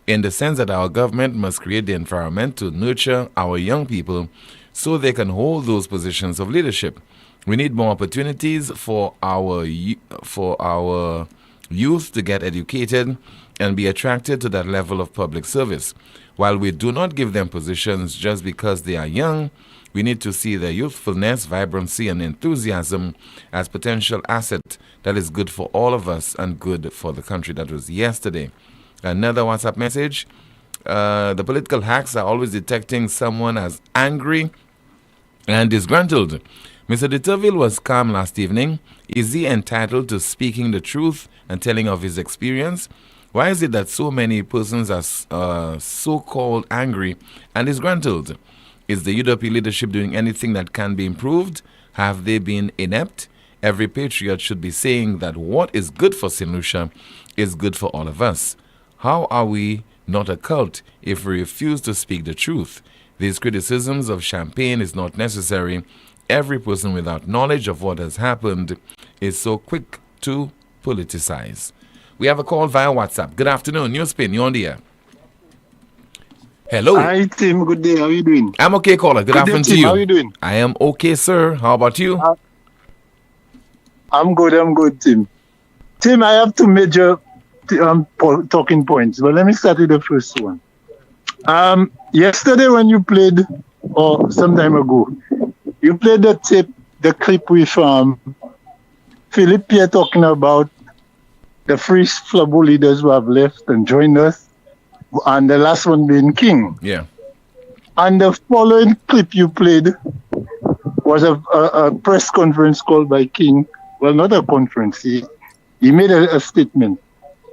in the sense that our government must create the environment to nurture our young people so they can hold those positions of leadership. We need more opportunities for our youth to get educated and be attracted to that level of public service. While we do not give them positions just because they are young, we need to see their youthfulness, vibrancy, and enthusiasm as potential asset that is good for all of us and good for the country. That was yesterday. Another WhatsApp message. The political hacks are always detecting someone as angry and disgruntled. Mr. De Turville was calm last evening. Is he entitled to speaking the truth and telling of his experience? Why is it that so many persons are so-called angry and disgruntled? Is the UWP leadership doing anything that can be improved? Have they been inept? Every patriot should be saying that what is good for St. Lucia is good for all of us. How are we not a cult if we refuse to speak the truth? These criticisms of Champagne is not necessary. Every person without knowledge of what has happened is so quick to politicize. We have a call via WhatsApp. Good afternoon. NewsSpin, you're on the air. Hello. Hi, Tim. Good day. How are you doing? I'm okay, caller. Good afternoon day, Tim. to you. How are you doing? I am okay, sir. How about you? I'm good, Tim. Tim, I have two major talking points, but let me start with the first one. Yesterday when you played, or some time ago, you played the clip with Philip Pierre talking about the free Flabo leaders who have left and joined us, and the last one being King. Yeah. And the following clip you played was a press conference called by King. Well, not a conference. He made a statement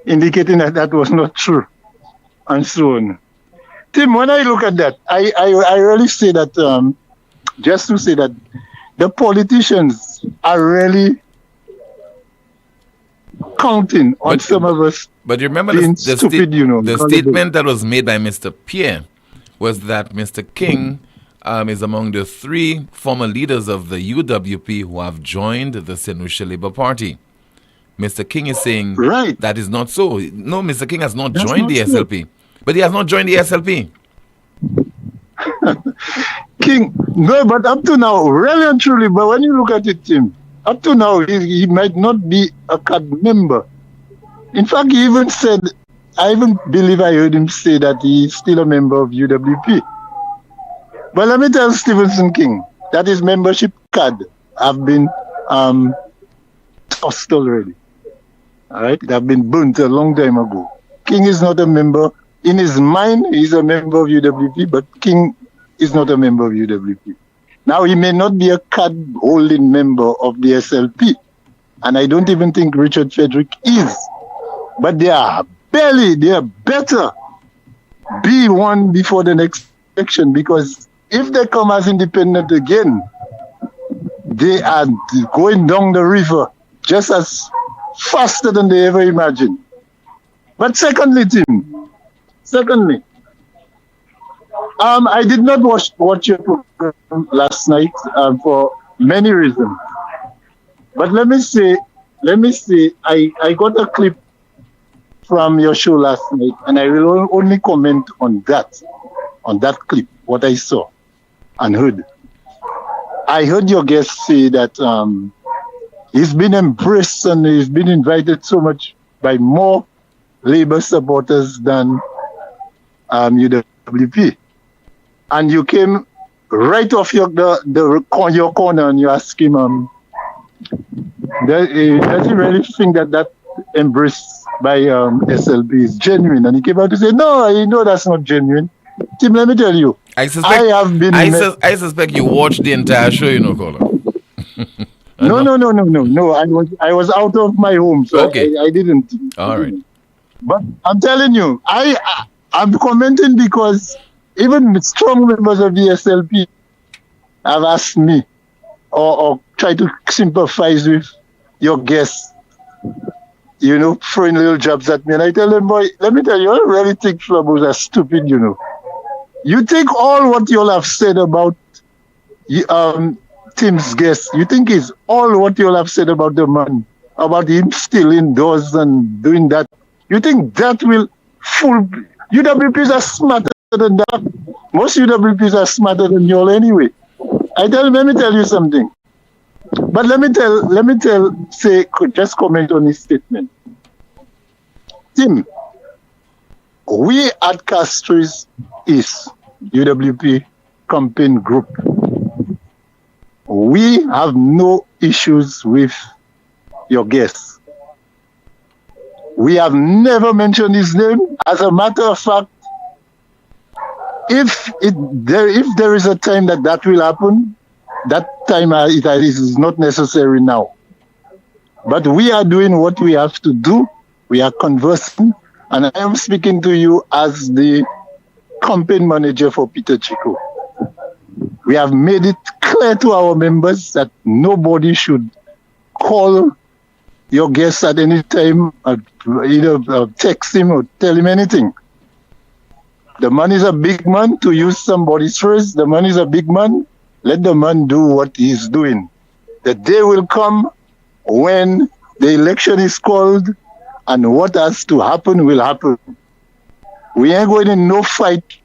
indicating that was not true, and so on. Tim, when I look at that, I really say that, just to say that the politicians are really counting on some of us. But you remember the stupid, the statement that was made by Mr. Pierre was that Mr. King is among the 3 former leaders of the UWP who have joined the St. Lucia Labour Party. Mr. King is saying that is not so. No, Mr. King has not joined the SLP. But he has not joined the SLP. King, no, but up to now, really and truly, but when you look at it, Tim, up to now, he might not be a CAD member. In fact, he even said, I even believe I heard him say that he's still a member of UWP. But let me tell Stevenson King that his membership card have been tossed already. All right, they have been burnt a long time ago. King is not a member. In his mind, he's a member of UWP, but King is not a member of UWP. Now, he may not be a card-holding member of the SLP, and I don't even think Richard Frederick is. But they are better be one before the next election, because if they come as independent again, they are going down the river just as faster than they ever imagined. But secondly, Tim, I did not watch your program last night for many reasons. But let me say, I got a clip from your show last night, and I will only comment on that clip, what I saw and heard. I heard your guest say that he's been embraced and he's been invited so much by more Labour supporters than UWP. And you came right off your corner and you asked him, does he really think that embrace by SLP is genuine? And he came out to say, no, I know that's not genuine. Tim, let me tell you, I suspect you watched the entire show, you know, Caller. No. I was out of my home, so okay. I didn't. All right. But I'm telling you, I'm commenting because even strong members of the SLP have asked me or try to sympathize with your guests, you know, throwing little jabs at me. And I tell them, boy, let me tell you, I really think Flabos are stupid, you know. You think all what you all have said about Tim's guest, you think is all what you all have said about the man, about him still indoors and doing that. You think that will fool... UWPs are smarter than that. Most UWPs are smarter than you all anyway. Let me tell you something. But just comment on his statement. Tim, we at Castries East, UWP campaign group, we have no issues with your guest. We have never mentioned his name. As a matter of fact, if there is a time that will happen, that time it is not necessary now. But we are doing what we have to do. We are conversing, and I am speaking to you as the campaign manager for Peter Chico. We have made it clear to our members that nobody should call your guests at any time, either text him or tell him anything. The man is a big man, to use somebody's phrase. The man is a big man. Let the man do what he's doing. The day will come when the election is called and what has to happen will happen. We ain't going in no fight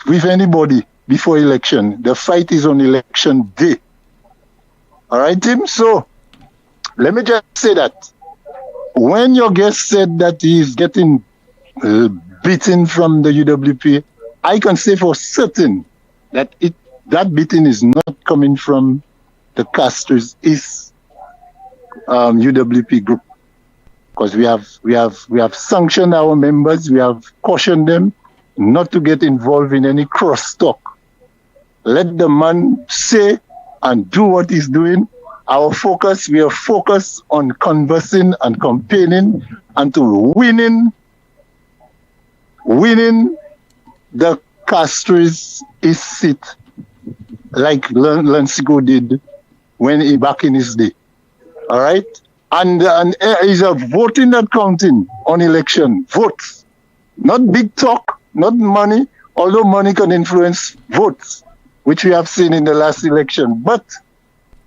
with anybody before election. The fight is on election day. All right, Tim? So, let me just say that when your guest said that he's getting beaten from the UWP, I can say for certain that that beating is not coming from the Castries East UWP group, because we have sanctioned our members, we have cautioned them not to get involved in any crosstalk. Let the man say and do what he's doing. We are focused on conversing and campaigning and to winning the Castries East seat, like Lansigo did when he back in his day. All right? And is a voting that counting on election. Votes. Not big talk, not money, although money can influence votes. which we have seen in the last election. But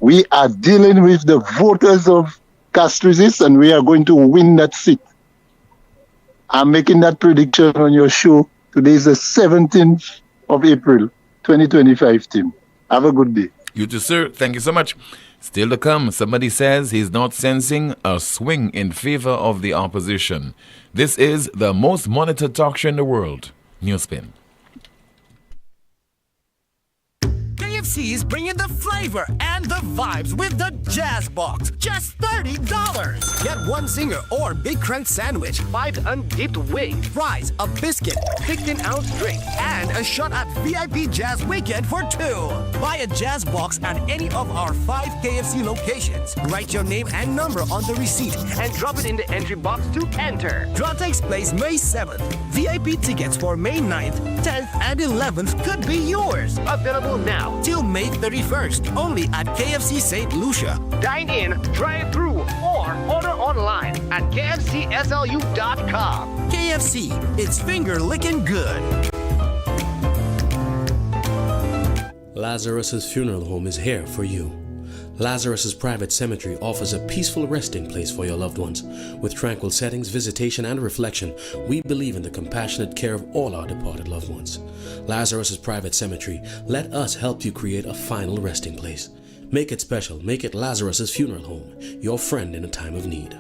we are dealing with the voters of Castries, and we are going to win that seat. I'm making that prediction on your show. Today is the 17th of April, 2025, Tim. Have a good day. You too, sir. Thank you so much. Still to come, somebody says he's not sensing a swing in favor of the opposition. This is the most monitored talk show in the world. NewsSpin. KFC is bringing the flavor and the vibes with the Jazz Box. Just $30. Get one zinger or big crunch sandwich, 5 undipped wings, fries, a biscuit, 16-ounce drink, and a shot at VIP Jazz Weekend for 2. Buy a Jazz Box at any of our 5 KFC locations. Write your name and number on the receipt and drop it in the entry box to enter. Draw takes place May 7th. VIP tickets for May 9th, 10th, and 11th could be yours. Available now till May 31st, only at KFC St. Lucia. Dine in, drive through, or order online at kfcslu.com. KFC, it's finger licking good. Lazarus's Funeral Home is here for you. Lazarus's Private Cemetery offers a peaceful resting place for your loved ones. With tranquil settings, visitation, and reflection, we believe in the compassionate care of all our departed loved ones. Lazarus's Private Cemetery, let us help you create a final resting place. Make it special. Make it Lazarus's Funeral Home, your friend in a time of need.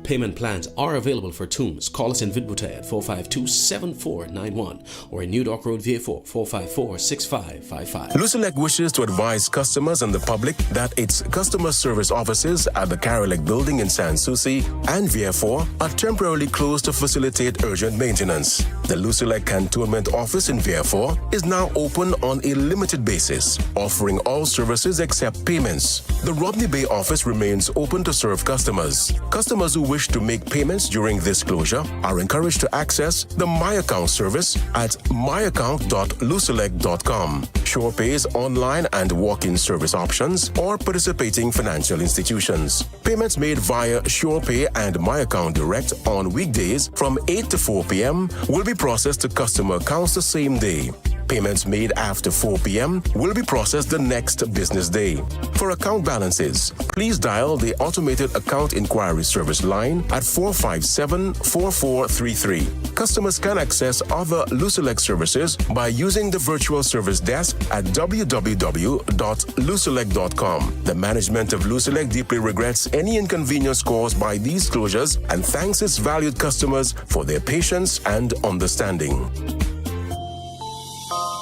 Payment plans are available for tombs. Call us in Vidbuta at 452-7491 or in New Dock Road, VA4, 454-6555. Lucelec wishes to advise customers and the public that its customer service offices at the Carolec building in Sans Souci and VA4 are temporarily closed to facilitate urgent maintenance. The Lucelec Cantonment office in VA4 is now open on a limited basis, offering all services except payments. The Rodney Bay office remains open to serve customers. Customers who wish to make payments during this closure are encouraged to access the My Account service at myaccount.lucelec.com. Sure Pays online and walk-in service options or participating financial institutions. Payments made via Sure Pay and My Account Direct on weekdays from 8 to 4 p.m. will be processed to customer accounts the same day. Payments made after 4 p.m. will be processed the next business day. For account balances, please dial the automated account inquiry service line at 457-4433. Customers can access other Lucelec services by using the virtual service desk at www.lucelec.com. The management of Lucelec deeply regrets any inconvenience caused by these closures and thanks its valued customers for their patience and understanding.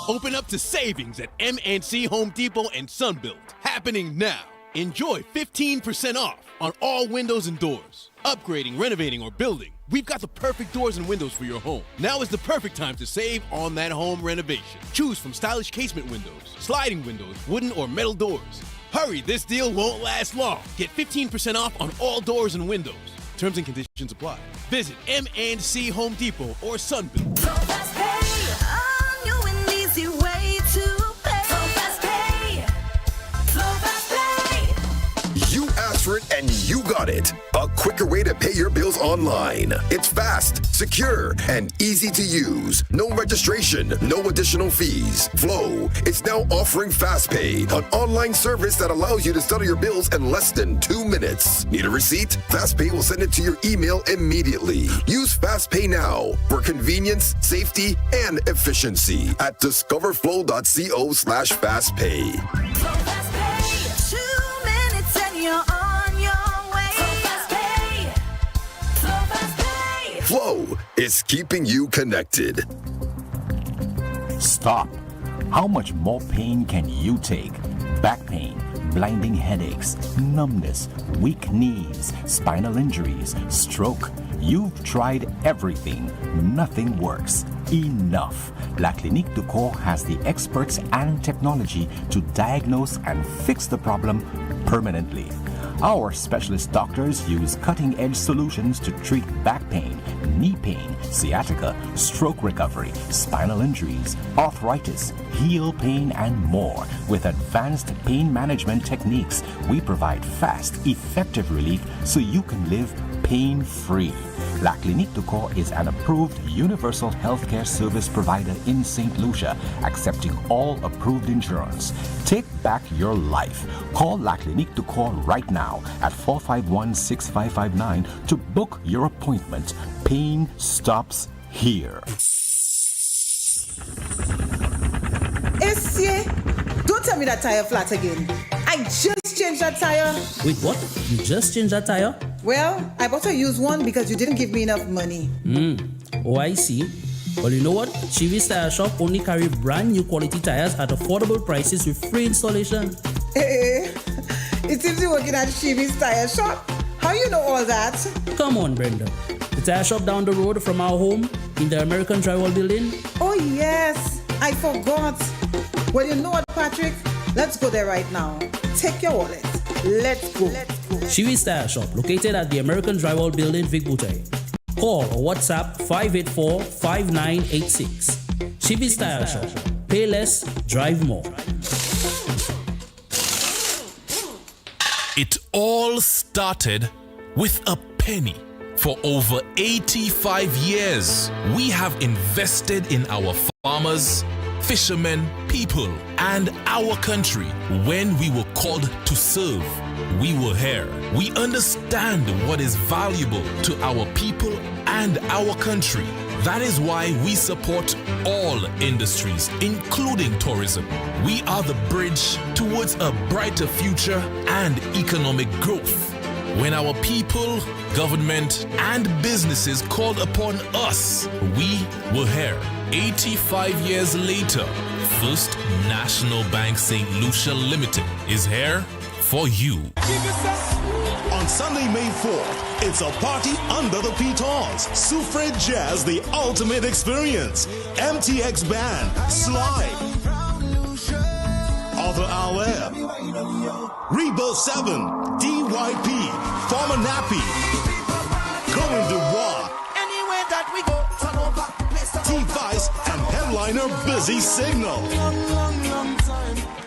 Open up to savings at M&C Home Depot and Sunbelt. Happening now. Enjoy 15% off on all windows and doors. Upgrading, renovating, or building, we've got the perfect doors and windows for your home. Now is the perfect time to save on that home renovation. Choose from stylish casement windows, sliding windows, wooden or metal doors. Hurry, this deal won't last long. Get 15% off on all doors and windows. Terms and conditions apply. Visit M&C Home Depot or Sunbelt. You asked for it and you got it. A quicker way to pay your bills online. It's fast, secure, and easy to use. No registration, no additional fees. Flow is now offering FastPay, an online service that allows you to settle your bills in less than 2 minutes. Need a receipt? FastPay will send it to your email immediately. Use FastPay now for convenience, safety, and efficiency at discoverflow.co/fastpay. Flow is keeping you connected. Stop. How much more pain can you take? Back pain, blinding headaches, numbness, weak knees, spinal injuries, stroke. You've tried everything. Nothing works. Enough. La Clinique du Corps has the experts and technology to diagnose and fix the problem permanently. Our specialist doctors use cutting-edge solutions to treat back pain, knee pain, sciatica, stroke recovery, spinal injuries, arthritis, heel pain, and more. With advanced pain management techniques, we provide fast, effective relief so you can live pain-free. La Clinique du Corps is an approved universal healthcare service provider in St. Lucia, accepting all approved insurance. Take back your life. Call La Clinique du Corps right now at 451-6559 to book your appointment. Pain stops here. Essie, don't tell me that tire flat again. I just changed that tire. Wait, what? You just changed that tire? Well, I bought a used one because you didn't give me enough money. Oh, I see. Well, you know what? Chivi's Tire Shop only carry brand new quality tires at affordable prices with free installation. Hey, it seems you're working at Chivi's Tire Shop. How you know all that? Come on, Brenda. The tire shop down the road from our home in the American Drywall Building. Oh, yes. I forgot. Well, you know what, Patrick? Let's go there right now. Take your wallet. Let's go. Chivi's Tire Shop, located at the American Drywall Building, Vic Butay. Call or WhatsApp 584-5986. Chivi's Tire Shop. Pay less, drive more. It all started with a penny. For over 85 years, we have invested in our farmers, fishermen, people, and our country. When we were called to serve, we were here. We understand what is valuable to our people and our country. That is why we support all industries, including tourism. We are the bridge towards a brighter future and economic growth. When our people, government, and businesses called upon us, we were here. 85 years later, First National Bank St. Lucia Limited is here for you. On Sunday, May 4th, it's a party under the pitons. Suffrage Jazz, the ultimate experience. MTX Band, Slide. Arthur Alweb, Rebel 7, DYP, Former Nappy, Going Dubois, Anywhere that we go, turn over, T-Vice, and headliner Busy Signal.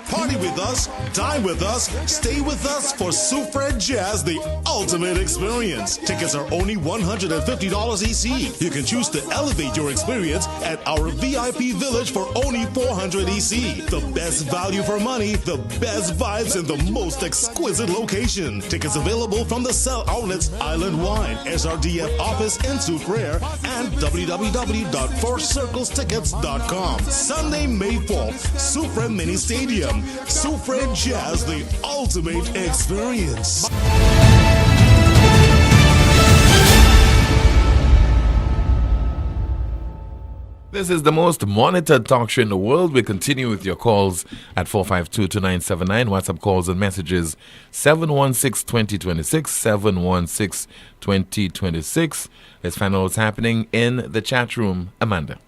Party with us, dine with us, stay with us for Suffrage Jazz, the ultimate experience. Tickets are only $150 EC. You can choose to elevate your experience at our VIP Village for only $400 EC. The best value for money, the best vibes, and the most exquisite location. Tickets available from the Cell Outlets, Island Wine, SRDF office in Sucre, and www.fourcirclestickets.com. Sunday, May 4th, Sucre Mini Stadium. Suffrage Jazz, the ultimate experience. This is the most monitored talk show in the world. We continue with your calls at 452-2979. WhatsApp calls and messages 716-2026, 716-2026. Let's find out what's happening in the chat room. Amanda.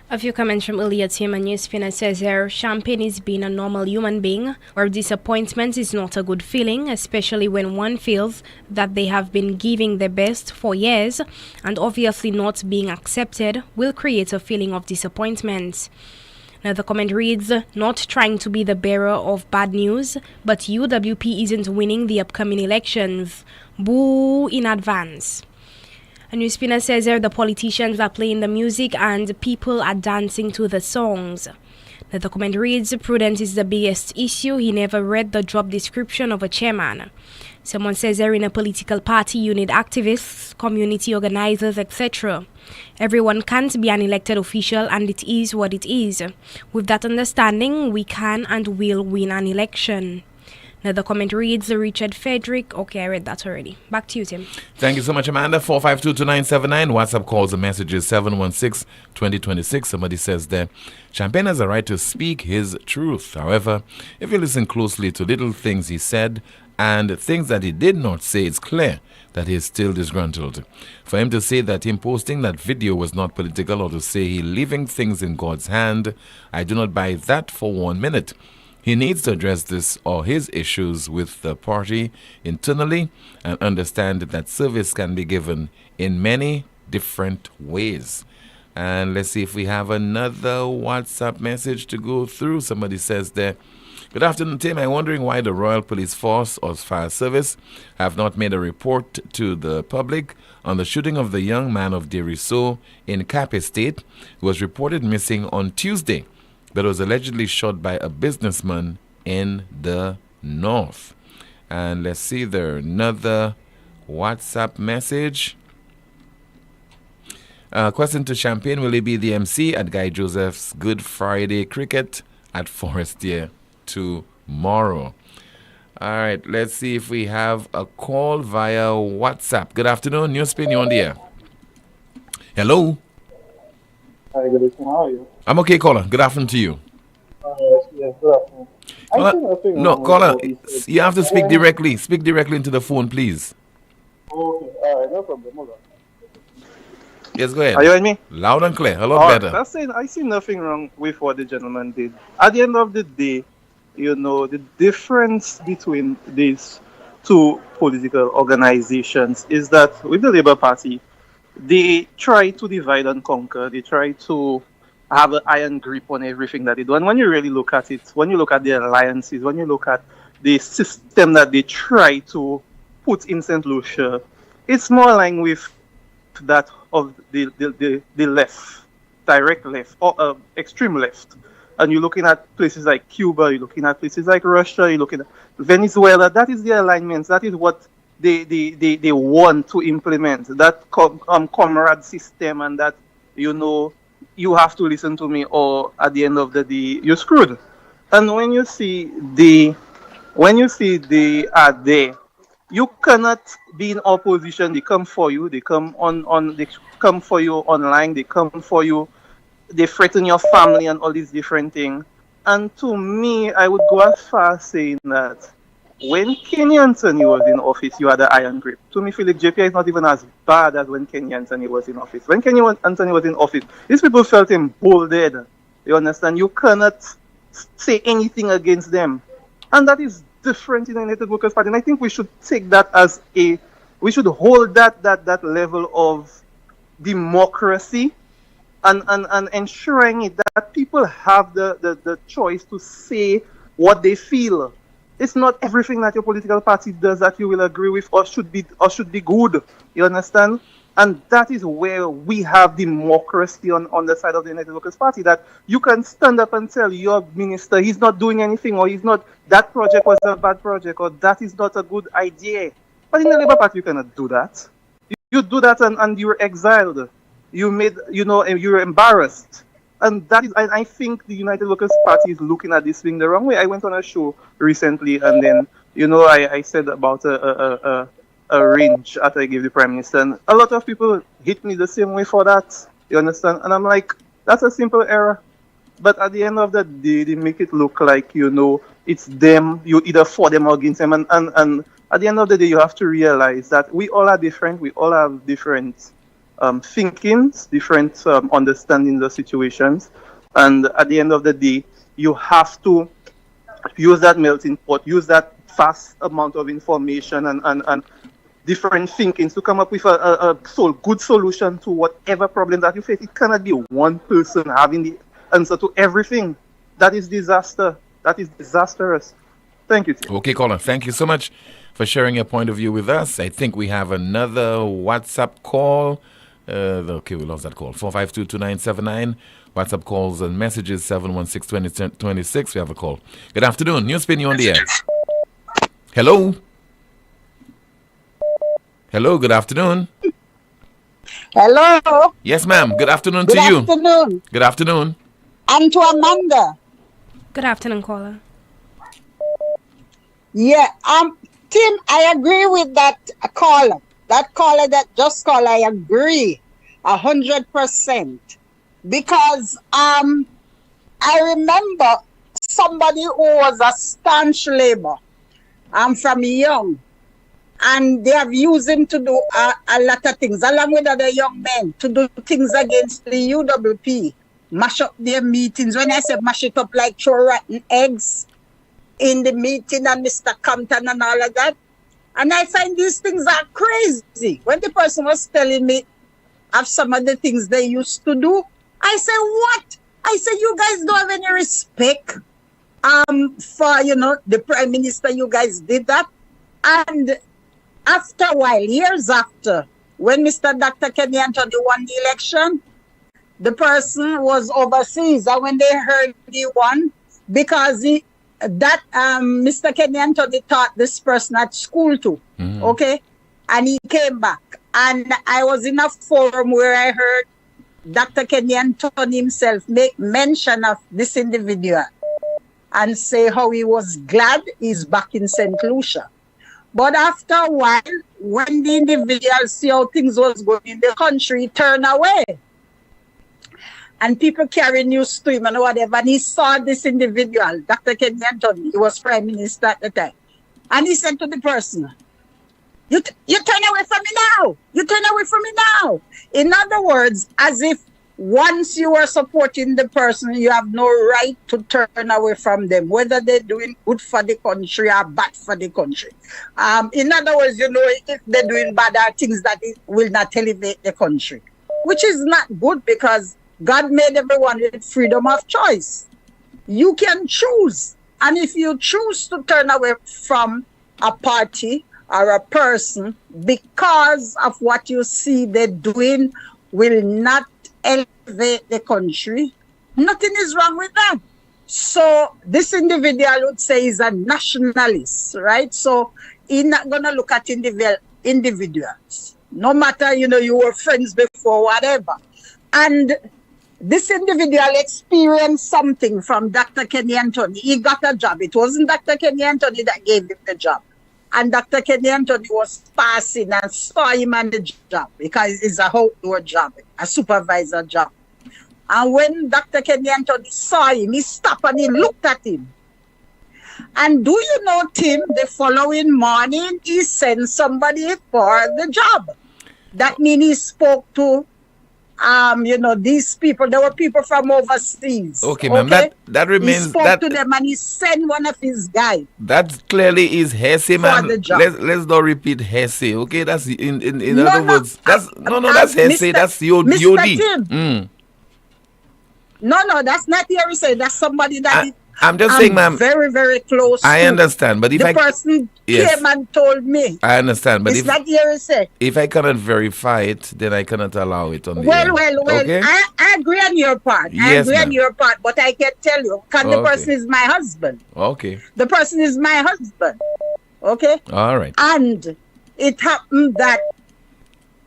A few comments from earlier team and NewsSpin says here, Champagne is being a normal human being where disappointment is not a good feeling, especially when one feels that they have been giving their best for years and obviously not being accepted will create a feeling of disappointment. Now the comment reads, not trying to be the bearer of bad news, but UWP isn't winning the upcoming elections. Boo in advance. A NewsSpinner says here the politicians are playing the music and people are dancing to the songs. Now the comment reads, prudence is the biggest issue. He never read the job description of a chairman. Someone says here in a political party you need activists, community organizers, etc. Everyone can't be an elected official and it is what it is. With that understanding, we can and will win an election. Now the comment reads, Richard Frederick. Okay, I read that already. Back to you, Tim. Thank you so much, Amanda. 452-2979. WhatsApp calls and messages 716-2026. Somebody says there, Champagne has a right to speak his truth. However, if you listen closely to little things he said and things that he did not say, it's clear that he is still disgruntled. For him to say that him posting that video was not political or to say he leaving things in God's hand, I do not buy that for 1 minute. He needs to address this or his issues with the party internally and understand that service can be given in many different ways. And let's see if we have another WhatsApp message to go through. Somebody says there, Good afternoon, Tim. I'm wondering why the Royal Police Force or Fire Service have not made a report to the public on the shooting of the young man of Deriso in Cap Estate, who was reported missing on Tuesday, but was allegedly shot by a businessman in the north. And let's see, there another WhatsApp message. Question to Champagne, will he be the MC at Guy Joseph's Good Friday Cricket at Forestier tomorrow? All right, let's see if we have a call via WhatsApp. Good afternoon, NewsSpin, you're on the air. Hello? Hi, good afternoon. How are you? I'm okay, caller. Good afternoon to you. Yes, good afternoon. No, caller, you have to speak directly. Speak directly into the phone, please. Okay, all right, no problem. Hold on. Yes, go ahead. Are you with me? Loud and clear. A lot better. I see nothing wrong with what the gentleman did. At the end of the day, the difference between these two political organizations is that with the Labour Party, they try to divide and conquer. They try to have an iron grip on everything that they do. And when you really look at it, when you look at their alliances, when you look at the system that they try to put in St. Lucia, it's more aligned with that of the left, direct left, or extreme left. And you're looking at places like Cuba, you're looking at places like Russia, you're looking at Venezuela. That is the alignments. That is what they want to implement. That comrade system, and that, you have to listen to me, or at the end of the day, you're screwed. And when you see they are there, you cannot be in opposition. They come for you. They come they come for you online. They come for you. They threaten your family and all these different things. And to me, I would go as far as saying that when Kenny Anthony was in office, you had the iron grip. To me, Philip JPI is not even as bad as when Kenny Anthony was in office. When Kenny Anthony was in office, these people felt emboldened. You understand? You cannot say anything against them. And that is different in the United Workers' Party. And I think we should take that as we should hold that level of democracy and ensuring it that people have the choice to say what they feel. It's not everything that your political party does that you will agree with or should be good. You understand? And that is where we have democracy on the side of the United Workers' Party, that you can stand up and tell your minister he's not doing anything, or that project was a bad project, or that is not a good idea. But in the Labour Party, you cannot do that. You do that and you're exiled. You're embarrassed. And that is, I think the United Workers' Party is looking at this thing the wrong way. I went on a show recently, and then, I said about a range after I gave the Prime Minister, and a lot of people hit me the same way for that. You understand? And I'm like, that's a simple error. But at the end of the day, they make it look like, it's them, you either for them or against them. And at the end of the day, you have to realize that we all are different. We all have different thinkings, different understandings of situations. And at the end of the day, you have to use that melting pot, use that vast amount of information and different thinkings to come up with a good solution to whatever problem that you face. It cannot be one person having the answer to everything. That is disaster. That is disastrous. Thank you, Tim. Okay, caller. Thank you so much for sharing your point of view with us. I think we have another WhatsApp call. Okay, we lost that call. 452-2979. WhatsApp calls and messages 716-2026. We have a call. Good afternoon. NewsSpin, you on the air. Hello. Hello, good afternoon. Hello. Yes, ma'am. Good afternoon to you. Good afternoon. Good afternoon. And to Amanda. Good afternoon, caller. Yeah, Tim, I agree with that caller. That caller that just called, I agree 100%. Because I remember somebody who was a staunch labor. I'm from Young. And they have used him to do a lot of things, along with other young men, to do things against the UWP. Mash up their meetings. When I say mash it up, like throw rotten eggs in the meeting and Mr. Compton and all of that. And I find these things are crazy. When the person was telling me of some of the things they used to do, I say, what? I say, you guys don't have any respect. for the Prime Minister, you guys did that. And after a while, years after, when Mr. Dr. Kenny Anthony won the election, the person was overseas. And when they heard he won, because Mr. Kenny Anthony taught this person at school too, okay? And he came back. And I was in a forum where I heard Dr. Kenny Anthony himself make mention of this individual and say how he was glad he's back in St. Lucia. But after a while, when the individual see how things was going in the country, he turned away. And people carry news to him and whatever. And he saw this individual, Dr. Kenny Anthony, he was Prime Minister at the time. And he said to the person, you turn away from me now. You turn away from me now. In other words, as if once you are supporting the person, you have no right to turn away from them, whether they're doing good for the country or bad for the country. In other words, if they're doing bad are things that will not elevate the country, which is not good because God made everyone with freedom of choice. You can choose. And if you choose to turn away from a party or a person because of what you see they're doing will not elevate the country, nothing is wrong with that. So this individual would say he's a nationalist, right? So he's not going to look at individuals. No matter, you were friends before, whatever. And this individual experienced something from Dr. Kenny Anthony. He got a job. It wasn't Dr. Kenny Anthony that gave him the job. And Dr. Kenny Anthony was passing and saw him on the job because it's a outdoor job, a supervisor job. And when Dr. Kenny Anthony saw him, he stopped and he looked at him. And do you know, Tim, the following morning, he sent somebody for the job. That means he spoke to these people. There were people from overseas. Okay, ma'am. That remains. He spoke to them and he sent one of his guys. That clearly is heresy, ma'am. Let's not repeat heresy. Okay, that's in other words. That's heresy. That's yod. No, that's not heresy. That's somebody that I'm just saying, ma'am. Very, very close. I understand, but if the person came and told me. I understand, but it's not heresy. If I cannot verify it, then I cannot allow it on the Well. Okay? I agree on your part. Yes, I agree on your part, but I can tell you, the person is my husband. Okay. The person is my husband. Okay. All right. And it happened that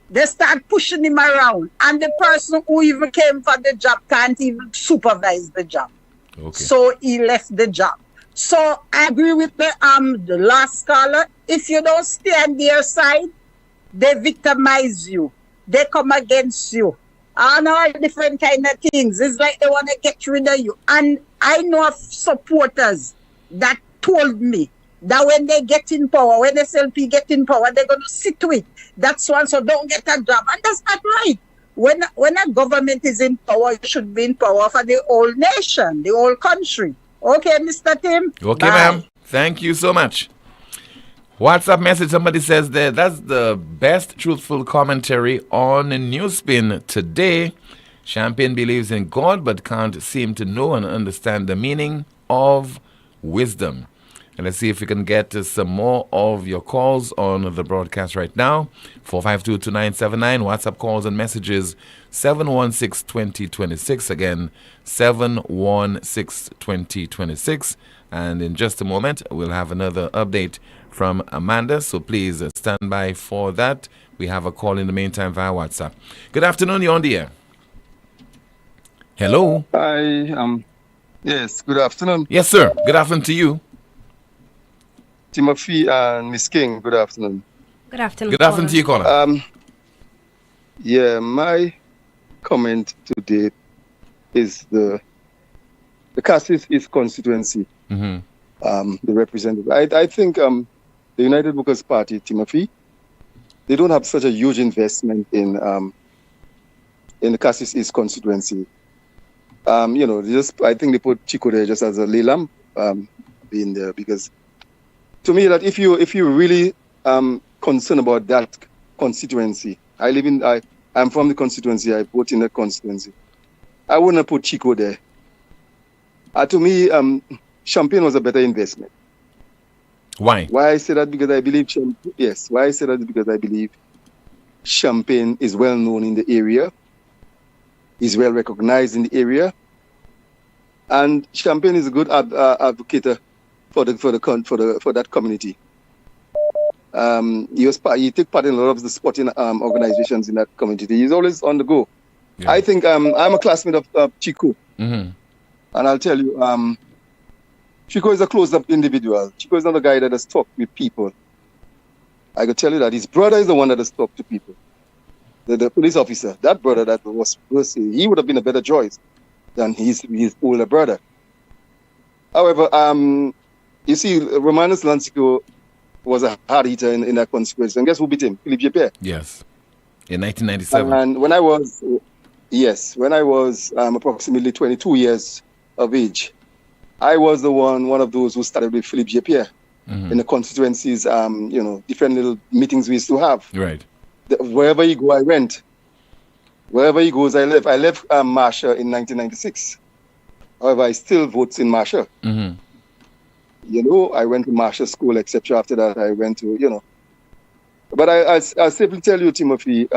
they start pushing him around, and the person who even came for the job can't even supervise the job. Okay. So he left the job. So I agree with the last caller. If you don't stay on their side, they victimize you. They come against you. And all different kind of things. It's like they want to get rid of you. And I know of supporters that told me that when they get in power, when SLP get in power, they're going to sit to it. That's one, so don't get a job. And that's not right. When a government is in power, it should be in power for the whole nation, the whole country. Okay, Mr. Tim? Okay, Bye. ma'am. Thank you so much. WhatsApp message, somebody says that's the best truthful commentary on NewsSpin today. Champagne believes in God but can't seem to know and understand the meaning of wisdom. And let's see if we can get some more of your calls on the broadcast right now. 452-2979, WhatsApp calls and messages 716-2026. Again, 716-2026. And in just a moment, we'll have another update from Amanda. So please stand by for that. We have a call in the meantime via WhatsApp. Good afternoon, you're on the air. Hello. Hi. Yes, good afternoon. Yes, sir. Good afternoon to you. Timothy and Miss King, good afternoon. Good afternoon. Good afternoon to you, caller. My comment today is the Cassis East constituency. The representative. I think the United Workers Party, Timothy, they don't have such a huge investment in the Cassis East constituency. I think they put Chico there just as a lelam being there, because to me, that if you really concerned about that constituency, I'm from the constituency, I vote in the constituency, I wouldn't put Chico there. To me, Champagne was a better investment. Why? Why I say that? Because I believe Why I say that is because I believe Champagne is well known in the area, is well recognized in the area, and Champagne is a good advocate for that community. He took part in a lot of the sporting organizations in that community. He's always on the go. Yeah. I think I'm a classmate of Chico, and I'll tell you, Chico is a closed-up individual. Chico is not a guy that has talked with people. I can tell you that his brother is the one that has talked to people. The police officer, that brother that was he would have been a better choice than his older brother. However, you see, Romanus Lancico was a hard hitter in that consequence. And guess who beat him? Philippe Japierre. Yes, in 1997. And when I was approximately 22 years of age, I was one of those who started with Philippe Japierre in the constituencies. Different little meetings we used to have. Right. Wherever you go, I went. Wherever he goes, I live. I left Marsha in 1996. However, I still vote in Marsha. I went to Marsha School, etc. After that, I went to, But I'll simply tell you, Timothy,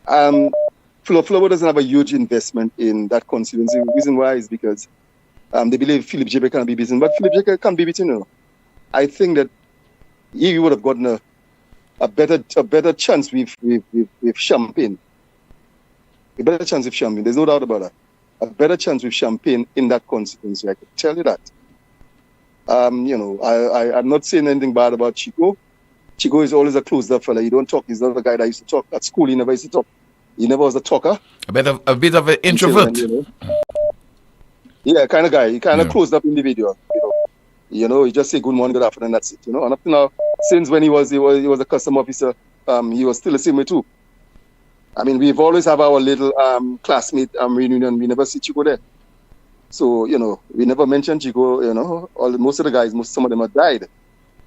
Flobo doesn't have a huge investment in that constituency. The reason why is because they believe Philippe Japierre can be beaten, but Philippe Japierre can't be beaten. I think that he would have gotten a better chance with Champagne. A better chance with Champagne. There's no doubt about that. A better chance with Champagne in that constituency. I can tell you that. I'm not saying anything bad about Chico. Chico is always a closed-up fella. He don't talk. He's not the guy that used to talk. At school, he never used to talk. He never was a talker. A bit of an introvert. Yeah, kind of guy. He kind of closed-up individual. He just say good morning, good afternoon, that's it. And up to now, since when he was a custom officer, he was still the same way too. I mean, we've always have our little classmate reunion. We never see Chico there. So, we never mentioned Chico, most of the guys, some of them have died.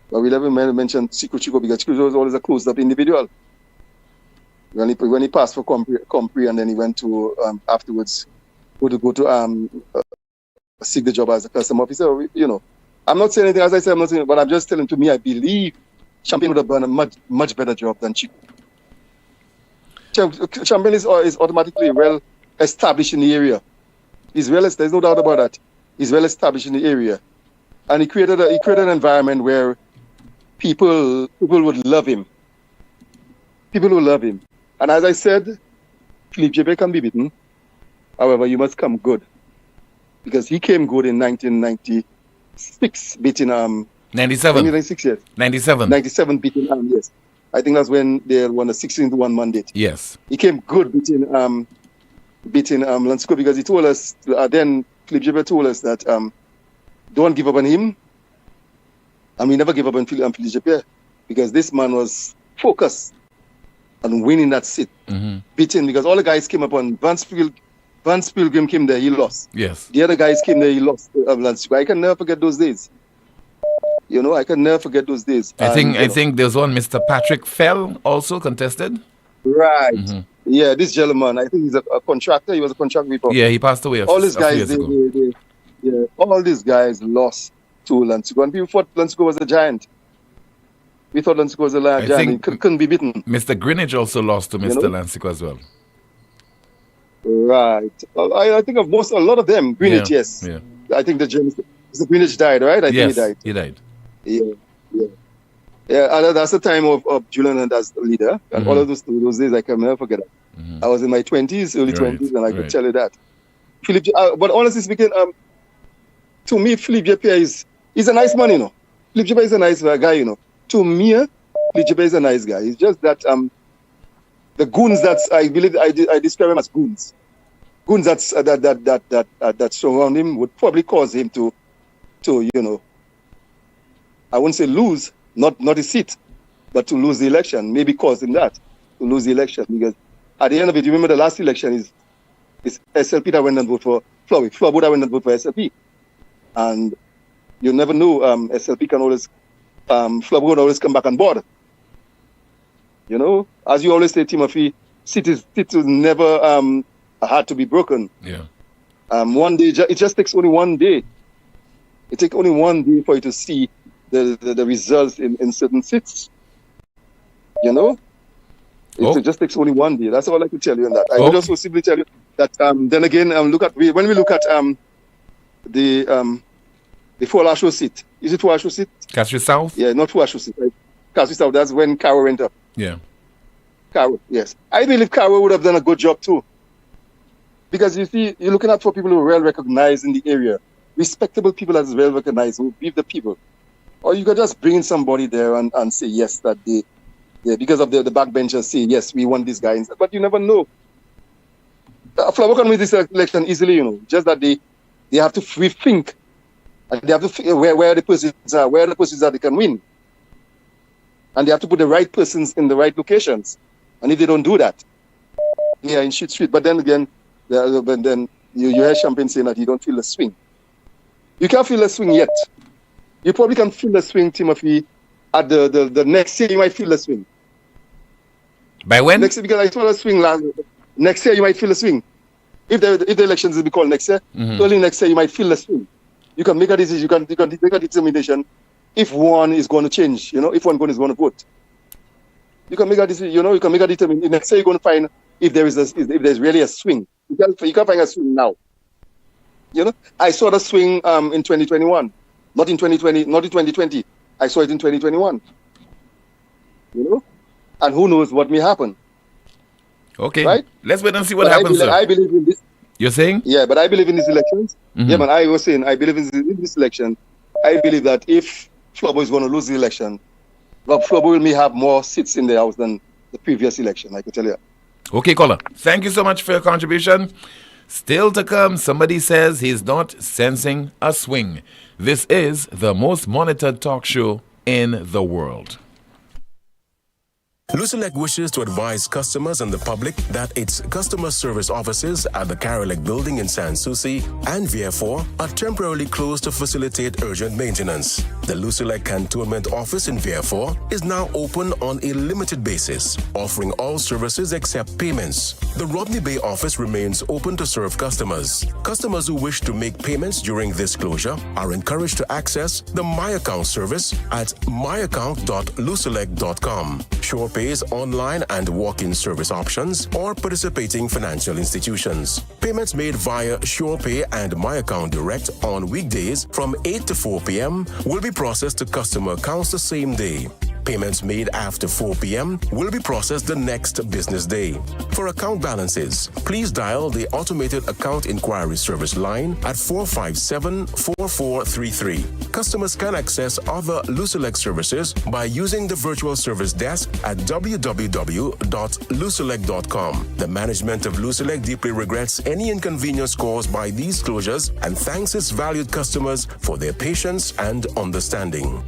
But we never mentioned Chico because Chico was always a closed-up individual. When he passed for Compre and then he went to, afterwards, go to seek the job as a custom officer, I'm not saying anything, as I said, I'm not saying, but I'm just telling to me, I believe Champagne would have done a much better job than Chico. Champagne is automatically well established in the area. There's no doubt about that. He's well established in the area. And he created an environment where people would love him. People will love him. And as I said, Philippe Japierre can be beaten. However, you must come good. Because he came good in 1996, beating 97. 1996, yes. 97. 97 beating yes. I think that's when they won a 16-1 mandate. Yes. He came good beating Lansco because he told us then Philippe Japierre told us that don't give up on him. And we never give up on Philippe Japierre because this man was focused on winning that seat. Beating because all the guys came up on Vance Pilgrim came there, he lost. Yes. The other guys came there, he lost. I can never forget those days. I can never forget those days. I think there's one Mr. Patrick Fell also contested. Right. Yeah, this gentleman, I think he's a contractor. He was a contractor before. Yeah, he passed away all these guys, all these guys lost to Lansco. And people thought Lansco was a giant. We thought Lansco was a giant. He couldn't be beaten. Mr. Greenwich also lost to Mr. Lansco as well. Right. I think of a lot of them. Greenwich, yes. Yeah. I think Mr. Greenwich died, right? I think he died. He died. Yeah. And that's the time of Julian and as the leader. And all of those days I can never forget. I was in my 20s, early 20s, and I could tell you that. But honestly speaking, to me, Philippe Japierre he's a nice man, Philippe Japierre is a nice guy, To me, Philippe Japierre is a nice guy. It's just that the goons I believe I describe him as goons. Goons that surround him would probably cause him to I wouldn't say lose, not his seat, but to lose the election. Maybe cause him that to lose the election because at the end of it, you remember the last election is SLP that went and voted for Floyd. Floyd would have went and voted for SLP, and you never know. SLP can always Floyd would always come back on board. As you always say, Timothy, cities never had to be broken. Yeah. One day, it just takes only one day It takes only one day for you to see the results in certain seats. You know? It just takes only one day. That's all I could tell you on that. I would also simply tell you that then again, when we look at the Fuasho seat. Is it Fuasho seat? Cashew South? Yeah, not Fuasho seat. Right? Cashew South, that's when Caro went up. Yeah. Caro, yes. I believe Caro would have done a good job too. Because you see, you're looking out for people who are well recognized in the area. Respectable people that is well recognized, who beat the people. Or you could just bring in somebody there and say yes, that they because of the backbenchers say yes, we want this guy. But you never know. Flower can win this election easily, you know. Just that they have to rethink. And they have to figure where the persons are, they can win. And they have to put the right persons in the right locations. And if they don't do that, they are in shit street. But then again, you hear Champagne saying that you don't feel the swing. You can't feel the swing yet. You probably can feel the swing, Timothy, at the next year you might feel the swing. By when? Next year, because I saw the swing next year you might feel the swing. If the elections will be called next year, early next year you might feel the swing. You can make a decision, you can make a determination if one is going to change, you know, if one is going to vote. You can make a decision, you know, you can make a determination. Next year you're going to find if there's really a swing. You can't find a swing now. You know, I saw the swing in 2021, not in 2020. I saw it in 2021. You know, and who knows what may happen. Okay, right? Let's wait and see what happens. I believe in this. You're saying? Yeah, but I believe in these elections. Yeah, man, I was saying I believe in this election. I believe that if Flobo is going to lose the election, well, Flobo may have more seats in the House than the previous election, I can tell you. Okay, caller. Thank you so much for your contribution. Still to come, somebody says he's not sensing a swing. This is the most monitored talk show in the world. Lucelec wishes to advise customers and the public that its customer service offices at the Carolec building in Sans Souci and Vieux-Fort are temporarily closed to facilitate urgent maintenance. The Lucelec Cantonment office in Vieux-Fort is now open on a limited basis, offering all services except payments. The Rodney Bay office remains open to serve customers. Customers who wish to make payments during this closure are encouraged to access the My Account service at myaccount.lucelec.com. Sure pays online and walk-in service options or participating financial institutions. Payments made via SurePay and My Account Direct on weekdays from 8 to 4 p.m. will be processed to customer accounts the same day. Payments made after 4 p.m. will be processed the next business day. For account balances, please dial the automated account inquiry service line at 457-4433. Customers can access other Lucelec services by using the virtual service desk at www.lucelec.com. The management of Lucelec deeply regrets any inconvenience caused by these closures and thanks its valued customers for their patience and understanding.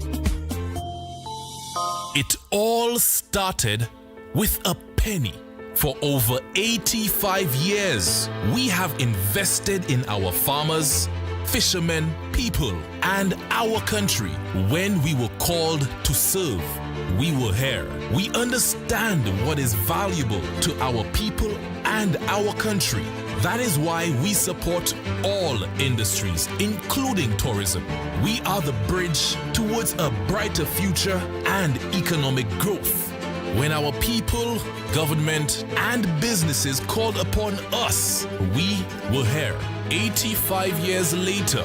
It all started with a penny. For over 85 years, we have invested in our farmers, fishermen, people, and our country. When we were called to serve, we were here. We understand what is valuable to our people and our country. That is why we support all industries, including tourism. We are the bridge towards a brighter future and economic growth. When our people, government, and businesses called upon us, we were here. 85 years later,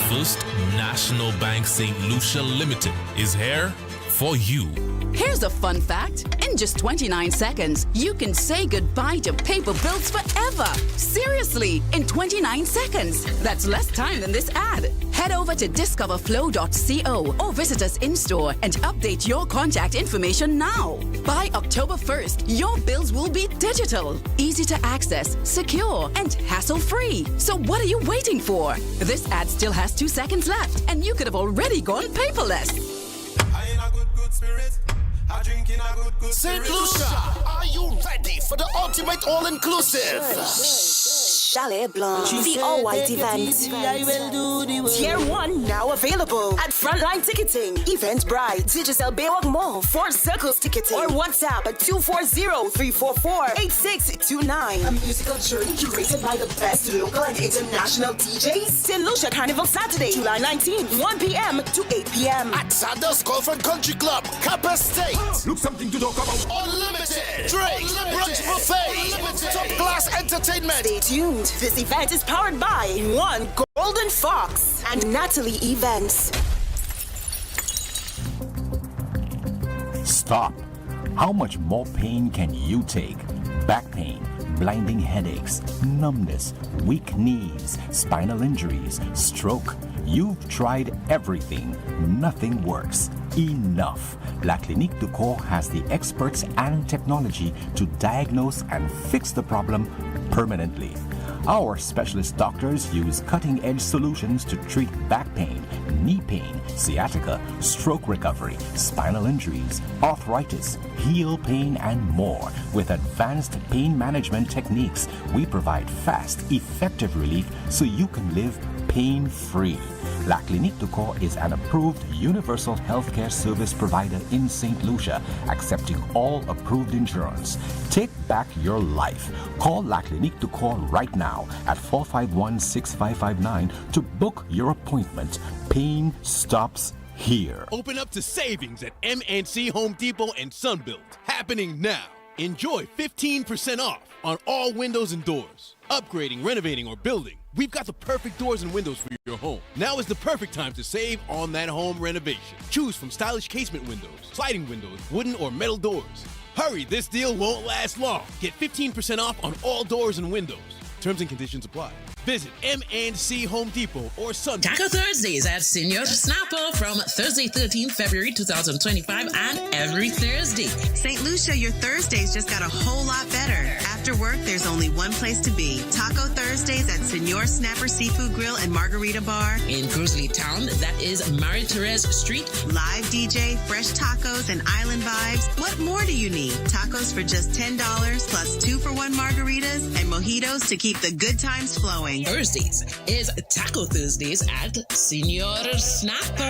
First National Bank St. Lucia Limited is here for you. Here's a fun fact. In just 29 seconds, you can say goodbye to paper bills forever. Seriously, in 29 seconds. That's less time than this ad. Head over to discoverflow.co or visit us in-store and update your contact information now. By October 1st, your bills will be digital, easy to access, secure, and hassle-free. So what are you waiting for? This ad still has 2 seconds left, and you could have already gone paperless. St. Lucia, are you ready for the ultimate all-inclusive? Chalet Blanc, the all-white event. Tier 1 now available at Frontline Ticketing, Eventbrite, Digicel Baywalk Mall, 4 Circles Ticketing, or WhatsApp at 240-344-8629. A musical journey curated by the best local and international DJs. St. Lucia Carnival Saturday, July 19th, 1 p.m. to 8 p.m. At Sanders Golf and Country Club, Kappa State. Look something to talk about. Unlimited drinks, brunch buffet, top-class entertainment. Stay tuned. This event is powered by One Golden Fox and Natalie Events. Stop. How much more pain can you take? Back pain, blinding headaches, numbness, weak knees, spinal injuries, stroke. You've tried everything. Nothing works. Enough. La Clinique du Corps has the experts and technology to diagnose and fix the problem permanently. Our specialist doctors use cutting-edge solutions to treat back pain, knee pain, sciatica, stroke recovery, spinal injuries, arthritis, heel pain, and more. With advanced pain management techniques, we provide fast, effective relief so you can live pain-free. La Clinique du Corps is an approved universal healthcare service provider in St. Lucia, accepting all approved insurance. Take back your life. Call La Clinique du Corps right now at 451-6559 to book your appointment. Pain stops here. Open up to savings at MNC Home Depot and Sunbelt. Happening now. Enjoy 15% off on all windows and doors. Upgrading, renovating, or building, we've got the perfect doors and windows for your home. Now is the perfect time to save on that home renovation. Choose from stylish casement windows, sliding windows, wooden or metal doors. Hurry, this deal won't last long. Get 15% off on all doors and windows. Terms and conditions apply. Visit MNC Home Depot or Sun. Taco Thursdays at Senior Snapper from Thursday, 13th February 2025 and every Thursday. St. Lucia, your Thursdays just got a whole lot better. After work, there's only one place to be. Taco Thursdays at Senor Snapper Seafood Grill and Margarita Bar. In Cruzley Town, that is Marie-Therese Street. Live DJ, fresh tacos, and island vibes. What more do you need? Tacos for just $10 plus 2-for-1 margaritas and mojitos to keep the good times flowing. Thursdays is Taco Thursdays at Senor Snapper.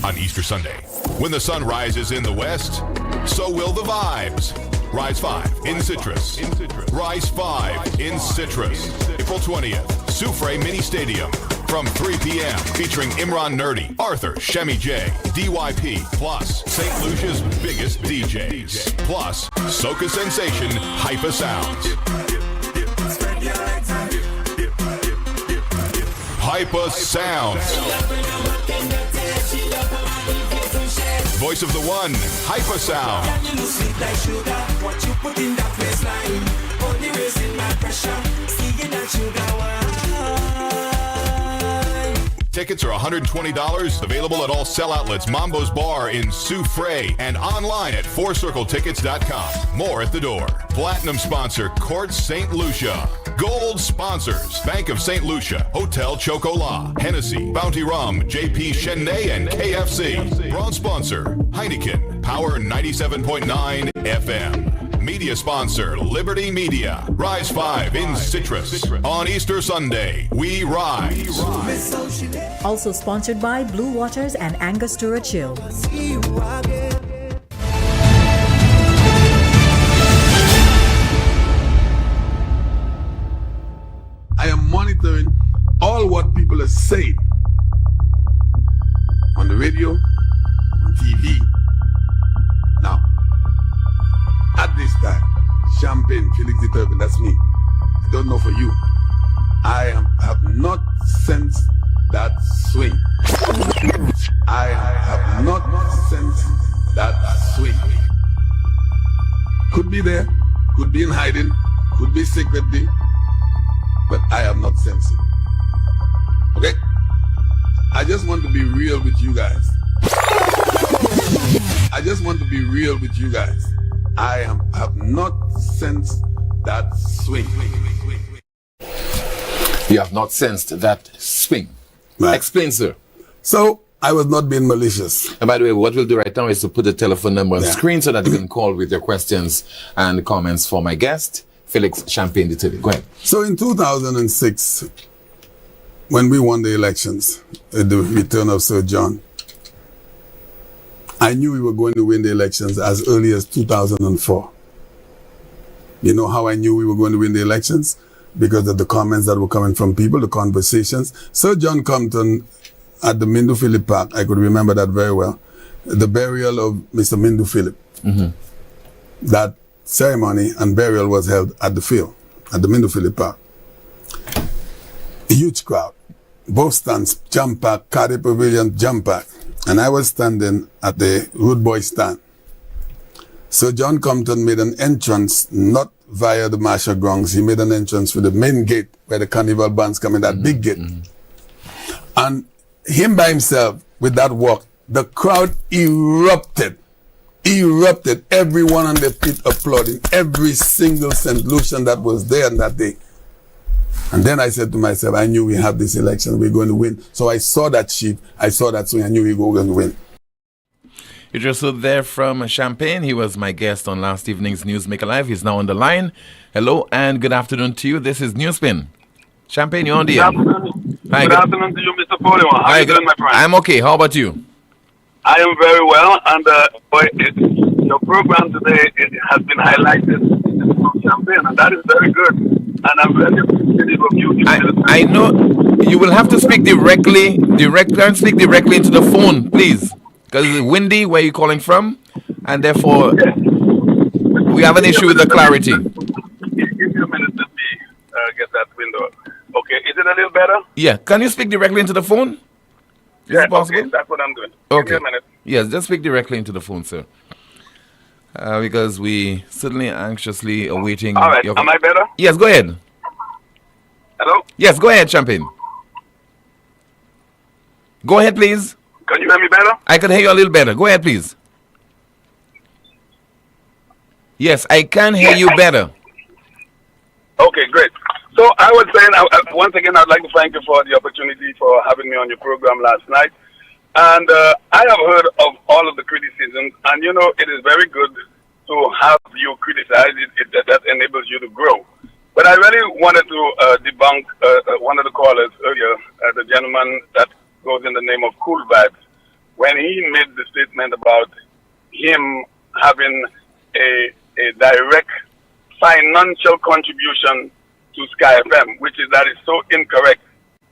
On Easter Sunday, when the sun rises in the west, so will the vibes. Rise 5 in Citrus. Rise 5 in Citrus. April 20th, Soufre Mini Stadium. From 3 p.m. featuring Imran Nerdy, Arthur, Shemi J, DYP, plus St. Lucia's biggest DJs. Plus, Soca Sensation, Hyper Sounds. Hyper Sounds. Voice of the one, Hyper Sound. Tickets are $120, available at all sell outlets, Mambo's Bar in Soufre, and online at fourcircletickets.com. More at the door. Platinum sponsor, Courts St. Lucia. Gold sponsors, Bank of St. Lucia, Hotel Chocolat, Hennessy, Bounty Rum, JP Chenet, and KFC. Bronze sponsor, Heineken, Power 97.9 FM. Media sponsor, Liberty Media. Rise 5 in Citrus. On Easter Sunday, we rise. Also sponsored by Blue Waters and Angostura Chill. I am monitoring all what people are saying on the radio, on TV. Now, at this time, Champagne, Felix the Turpin, that's me. I don't know for you. I have not sensed that swing. I have not sensed that swing. Could be there, could be in hiding, could be secretly, but I have not sensed it. Okay? I just want to be real with you guys. I just want to be real with you guys. I have not sensed that swing. You have not sensed that swing. Right. Explain, sir. So, I was not being malicious. And by the way, what we'll do right now is to put the telephone number on the screen so that you can call with your questions and comments for my guest, Felix Champagne de Tilly. Go ahead. So in 2006, when we won the elections, at the return of Sir John, I knew we were going to win the elections as early as 2004. You know how I knew we were going to win the elections? Because of the comments that were coming from people, the conversations. Sir John Compton at the Mindu Philip Park, I could remember that very well. The burial of Mr. Mindu Philip. That ceremony and burial was held at the field, at the Mindu Philip Park. A huge crowd. Both stands, jump pack, Cardi Pavilion, jump pack. And I was standing at the Rude Boy stand. Sir John Compton made an entrance, not via the Marshall grounds. He made an entrance with the main gate where the carnival bands come in, that big gate. And him by himself with that walk, the crowd erupted. Everyone on the pit applauding every single St. Lucian that was there on that day. And then I said to myself, I knew we have this election, we're going to win. So I saw that sheep, I saw that swing, I knew we were going to win. You just heard there from Champagne. He was my guest on last evening's Newsmaker Live. He's now on the line. Hello and good afternoon to you. This is NewsSpin. Champagne, you're on the air. Good afternoon to you, Mr. Poleon. How are you doing, my friend? I'm okay. How about you? I am very well, and your program today has been highlighted in Champagne, and that is very good. And I'm very appreciative of you. I know you will have to speak directly into the phone, please, because it's windy where you're calling from, and therefore we have an issue with the clarity. Give me a minute to get that window. Okay, is it a little better? Yeah, can you speak directly into the phone? Is it possible? Okay, that's what I'm doing. Okay. Give me a minute. Yes, just speak directly into the phone, sir. Because we certainly anxiously awaiting. All right, am I better? Yes, go ahead. Hello? Yes, go ahead, Champagne. Go ahead, please. Can you hear me better? I can hear you a little better. Go ahead, please. Yes, I can hear you better. Okay, great. So I was saying, once again, I'd like to thank you for the opportunity for having me on your program last night. And I have heard of all of the criticisms, and you know, it is very good to have you criticize it. That enables you to grow. But I really wanted to debunk one of the callers earlier, the gentleman that goes in the name of Cool Vibes, when he made the statement about him having a direct financial contribution to Sky FM, which is that is so incorrect.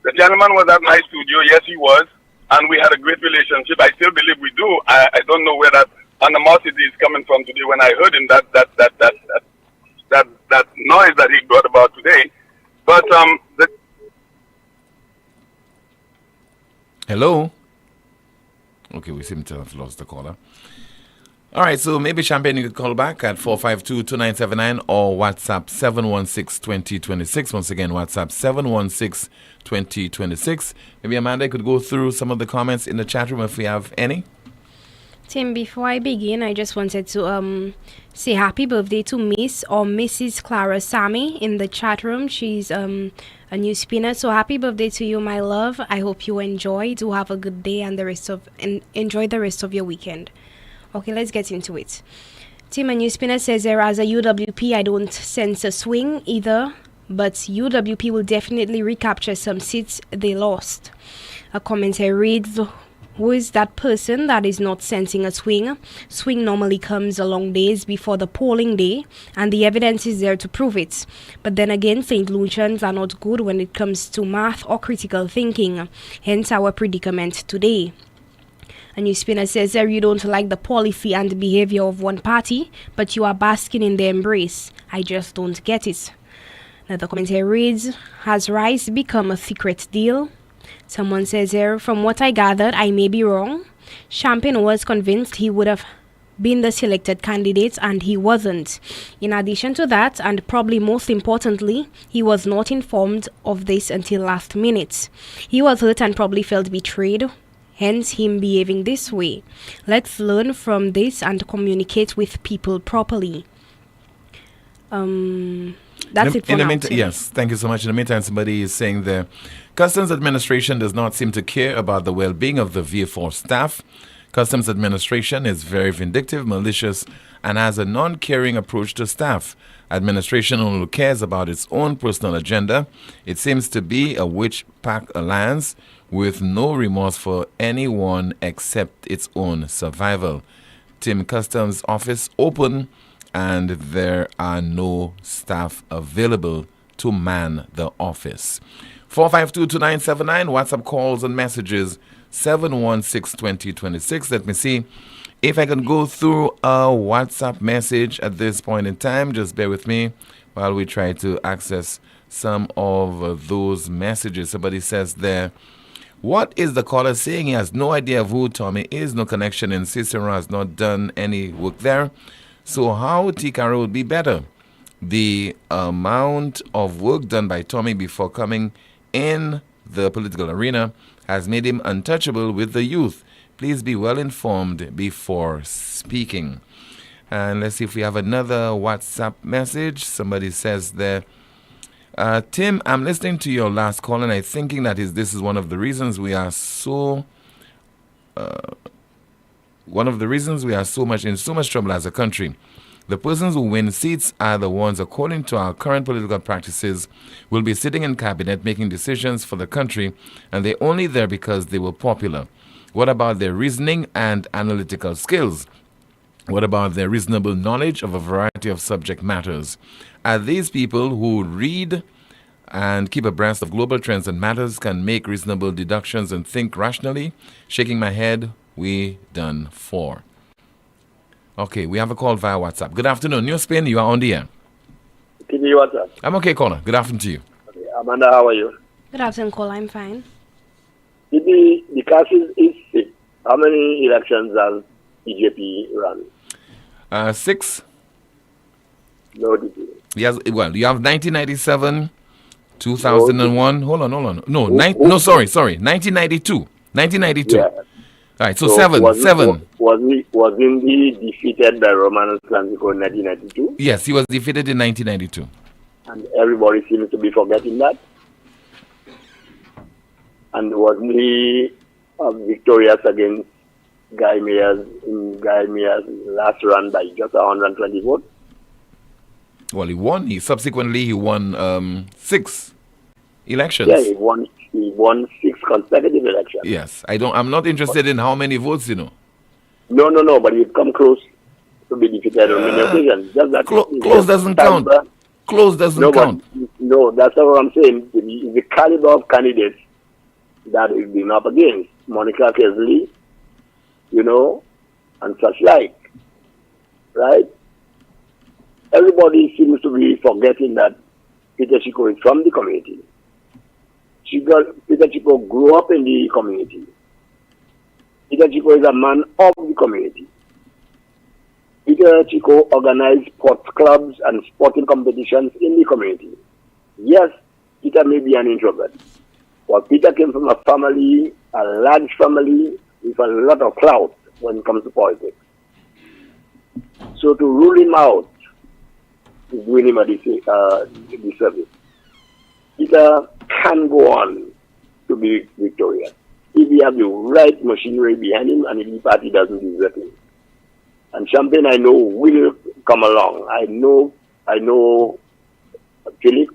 The gentleman was at my studio, yes he was, and we had a great relationship. I still believe we do. I don't know where that animosity is coming from today. When I heard him, that noise that he brought about today. But Hello. Okay, we seem to have lost the caller. All right, so maybe Champagne, you could call back at 452-2979 or WhatsApp 716-2026. Once again, WhatsApp 716-2026. Maybe Amanda could go through some of the comments in the chat room if we have any. Tim, before I begin, I just wanted to say happy birthday to Miss or Mrs. Clara Sammy in the chat room. She's a new spinner, so happy birthday to you, my love. I hope you enjoy. Do have a good day and enjoy the rest of your weekend. Okay, let's get into it. Tim, a new spinner says there as a UWP, I don't sense a swing either, but UWP will definitely recapture some seats they lost. A commentator reads, who is that person that is not sensing a swing? Swing normally comes a long days before the polling day, and the evidence is there to prove it. But then again, St. Lucians are not good when it comes to math or critical thinking, hence our predicament today. A new spinner says there you don't like the policy and behavior of one party, but you are basking in their embrace. I just don't get it. Another commentator reads, has rice become a secret deal? Someone says here, from what I gathered, I may be wrong. Champagne was convinced he would have been the selected candidate and he wasn't. In addition to that, and probably most importantly, he was not informed of this until last minute. He was hurt and probably felt betrayed, hence him behaving this way. Let's learn from this and communicate with people properly. That's it for now. Yes, thank you so much. In the meantime, somebody is saying the Customs Administration does not seem to care about the well-being of the VA4 staff. Customs Administration is very vindictive, malicious, and has a non-caring approach to staff. Administration only cares about its own personal agenda. It seems to be a witch-pack alliance with no remorse for anyone except its own survival. Tim Customs office open, and there are no staff available to man the office. 4522979, WhatsApp calls and messages 716-2026. Let me see if I can go through a WhatsApp message at this point in time. Just bear with me while we try to access some of those messages. Somebody says there, what is the caller saying? He has no idea of who Tommy is, no connection, and Cicero has not done any work there. So how Tikaro would be better? The amount of work done by Tommy before coming in the political arena has made him untouchable with the youth. Please be well informed before speaking. And let's see if we have another WhatsApp message. Somebody says there, Tim, I'm listening to your last call and I'm thinking that this is one of the reasons we are so much in so much trouble as a country. The persons who win seats are the ones, according to our current political practices, will be sitting in cabinet making decisions for the country, and they're only there because they were popular. What about their reasoning and analytical skills? What about their reasonable knowledge of a variety of subject matters? Are these people who read and keep abreast of global trends and matters, can make reasonable deductions and think rationally? Shaking my head, we done for. Okay, we have a call via WhatsApp. Good afternoon. NewsSpin, you are on the air. Can you WhatsApp? I'm okay, caller. Good afternoon to you. Okay. Amanda, how are you? Good afternoon, caller. I'm fine. The cases is 6. How many elections has BJP run? 6. No detail. Yes, well, you have 1997, 2001. Hold on. No, sorry. 1992. 1992. Yeah. All right, so 7. Wasn't he defeated by Roman Atlantico in 1992? Yes, he was defeated in 1992. And everybody seems to be forgetting that. And wasn't he victorious against Guy Mears in Guy Mears' last run by just 120 votes? Well, he won. He won 6 elections. Yeah, he won 6 consecutive elections. Yes, I'm not interested in how many votes, No, but he'd come close to be defeated on many occasions. Just that close doesn't count. Close doesn't count. No, that's what I'm saying. The caliber of candidates that he's been up against, Monica Kesley, and such like, right? Everybody seems to be forgetting that Peter Chico is from the community. Peter Chico grew up in the community. Peter Chico is a man of the community. Peter Chico organized sports clubs and sporting competitions in the community. Yes, Peter may be an introvert, but Peter came from a large family with a lot of clout when it comes to politics. So to rule him out is doing him a disservice. Peter can go on to be victorious if he has the right machinery behind him and if the party doesn't desert him. And Champagne, I know, will come along. I know Felix.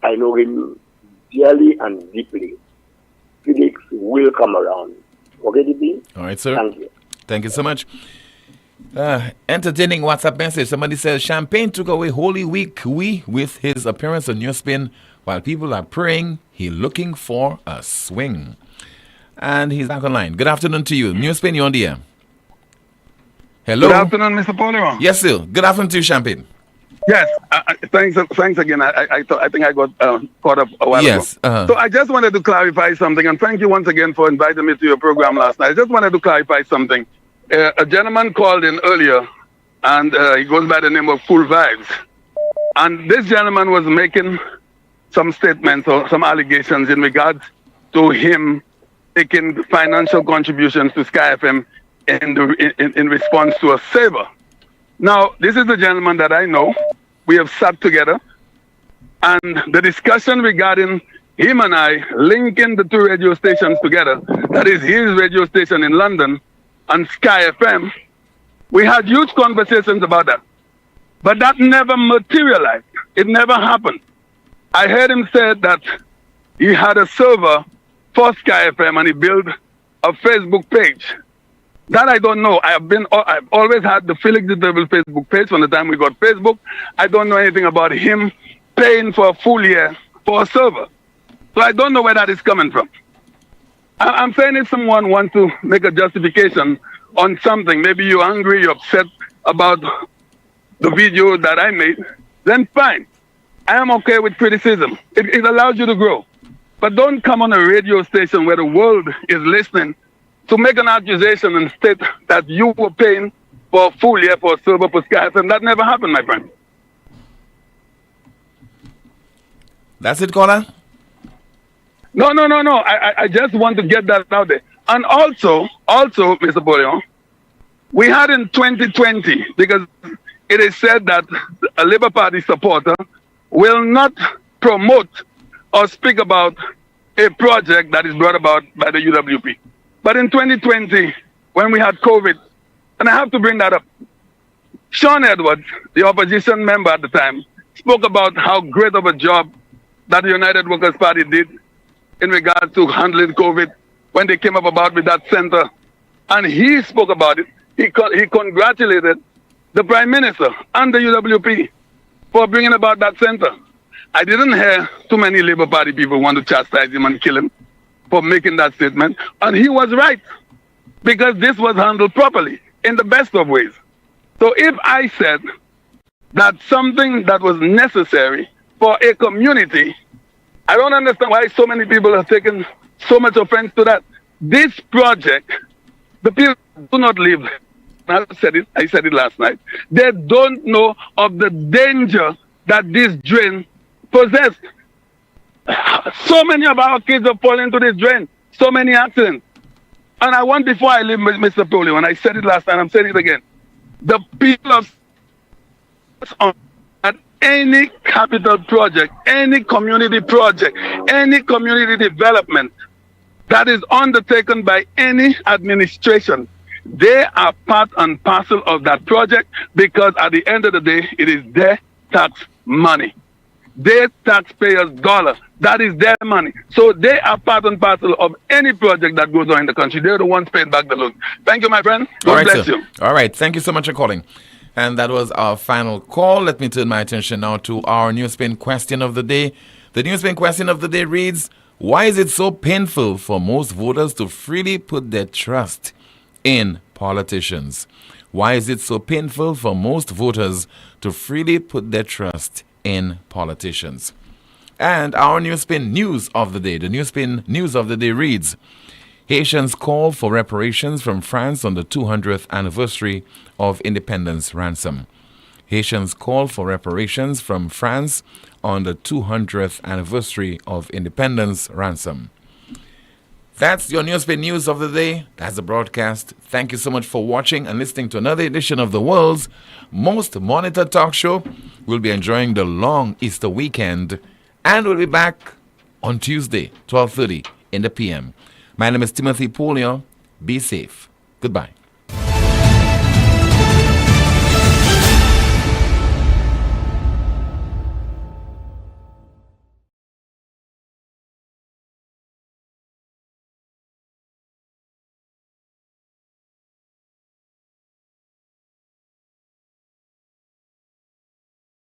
I know him dearly and deeply. Felix will come around. Okay, DP? All right, sir. Thank you. Thank you so much. Entertaining WhatsApp message. Somebody says, Champagne took away Holy Week with his appearance on NewsSpin. While people are praying, he's looking for a swing. And he's back online. Good afternoon to you. NewsSpin, you're on the air. Hello. Good afternoon, Mr. Poleon. Yes, sir. Good afternoon to you, Champagne. Yes, thanks again. I think I got caught up a while ago. So I just wanted to clarify something, and thank you once again for inviting me to your program last night. I just wanted to clarify something. A gentleman called in earlier, and he goes by the name of Cool Vibes. And this gentleman was making some statements or some allegations in regards to him taking financial contributions to Sky FM in response to a favor. Now, this is the gentleman that I know. we have sat together, and the discussion regarding him and I linking the two radio stations together, that is his radio station in London and Sky FM, we had huge conversations about that. But that never materialized. It never happened. I heard him say that he had a server for Sky FM and he built a Facebook page. That I don't know. I've always had the Felix the Devil Facebook page from the time we got Facebook. I don't know anything about him paying for a full year for a server. So I don't know where that is coming from. I'm saying if someone wants to make a justification on something, maybe you're angry, you're upset about the video that I made, then fine. I am okay with criticism. It allows you to grow. But don't come on a radio station where the world is listening to make an accusation and state that you were paying for a full year for a server for Sky FM. That never happened, my friend. That's it, caller? No. I just want to get that out there. And also, Mr. Poleon, we had in 2020, because it is said that a Labour Party supporter will not promote or speak about a project that is brought about by the UWP. But in 2020, when we had COVID, and I have to bring that up, Sean Edwards, the opposition member at the time, spoke about how great of a job that the United Workers' Party did in regards to handling COVID when they came up about with that center. And he spoke about it. He congratulated the Prime Minister and the UWP for bringing about that center. I didn't hear too many Labour Party people want to chastise him and kill him for making that statement. And he was right, because this was handled properly in the best of ways. So if I said that something that was necessary for a community, I don't understand why so many people have taken so much offense to that. This project, the people do not live. I said it last night. They don't know of the danger that this drain possessed. So many of our kids have fallen into this drain. So many accidents. And I want, before I leave, Mr. Poleon, and I said it last time, I'm saying it again. The people of at any capital project, any community project, any community development that is undertaken by any administration, they are part and parcel of that project, because at the end of the day, it is their tax money. Their taxpayers' dollar. That is their money. So they are part and parcel of any project that goes on in the country. They're the ones paying back the loan. Thank you, my friend. God bless you. All right. Thank you so much for calling. And that was our final call. Let me turn my attention now to our NewsSpin question of the day. The NewsSpin question of the day reads, why is it so painful for most voters to freely put their trust in politicians? Why is it so painful for most voters to freely put their trust in politicians? And our NewsSpin news of the day. The NewsSpin news of the day reads, Haitians call for reparations from France on the 200th anniversary of independence ransom. Haitians call for reparations from France on the 200th anniversary of independence ransom. That's your NewsSpin news of the day. That's the broadcast. Thank you so much for watching and listening to another edition of the world's most monitored talk show. We'll be enjoying the long Easter weekend, and we'll be back on Tuesday, 12:30 in the PM. My name is Timothy Poleon. Be safe. Goodbye.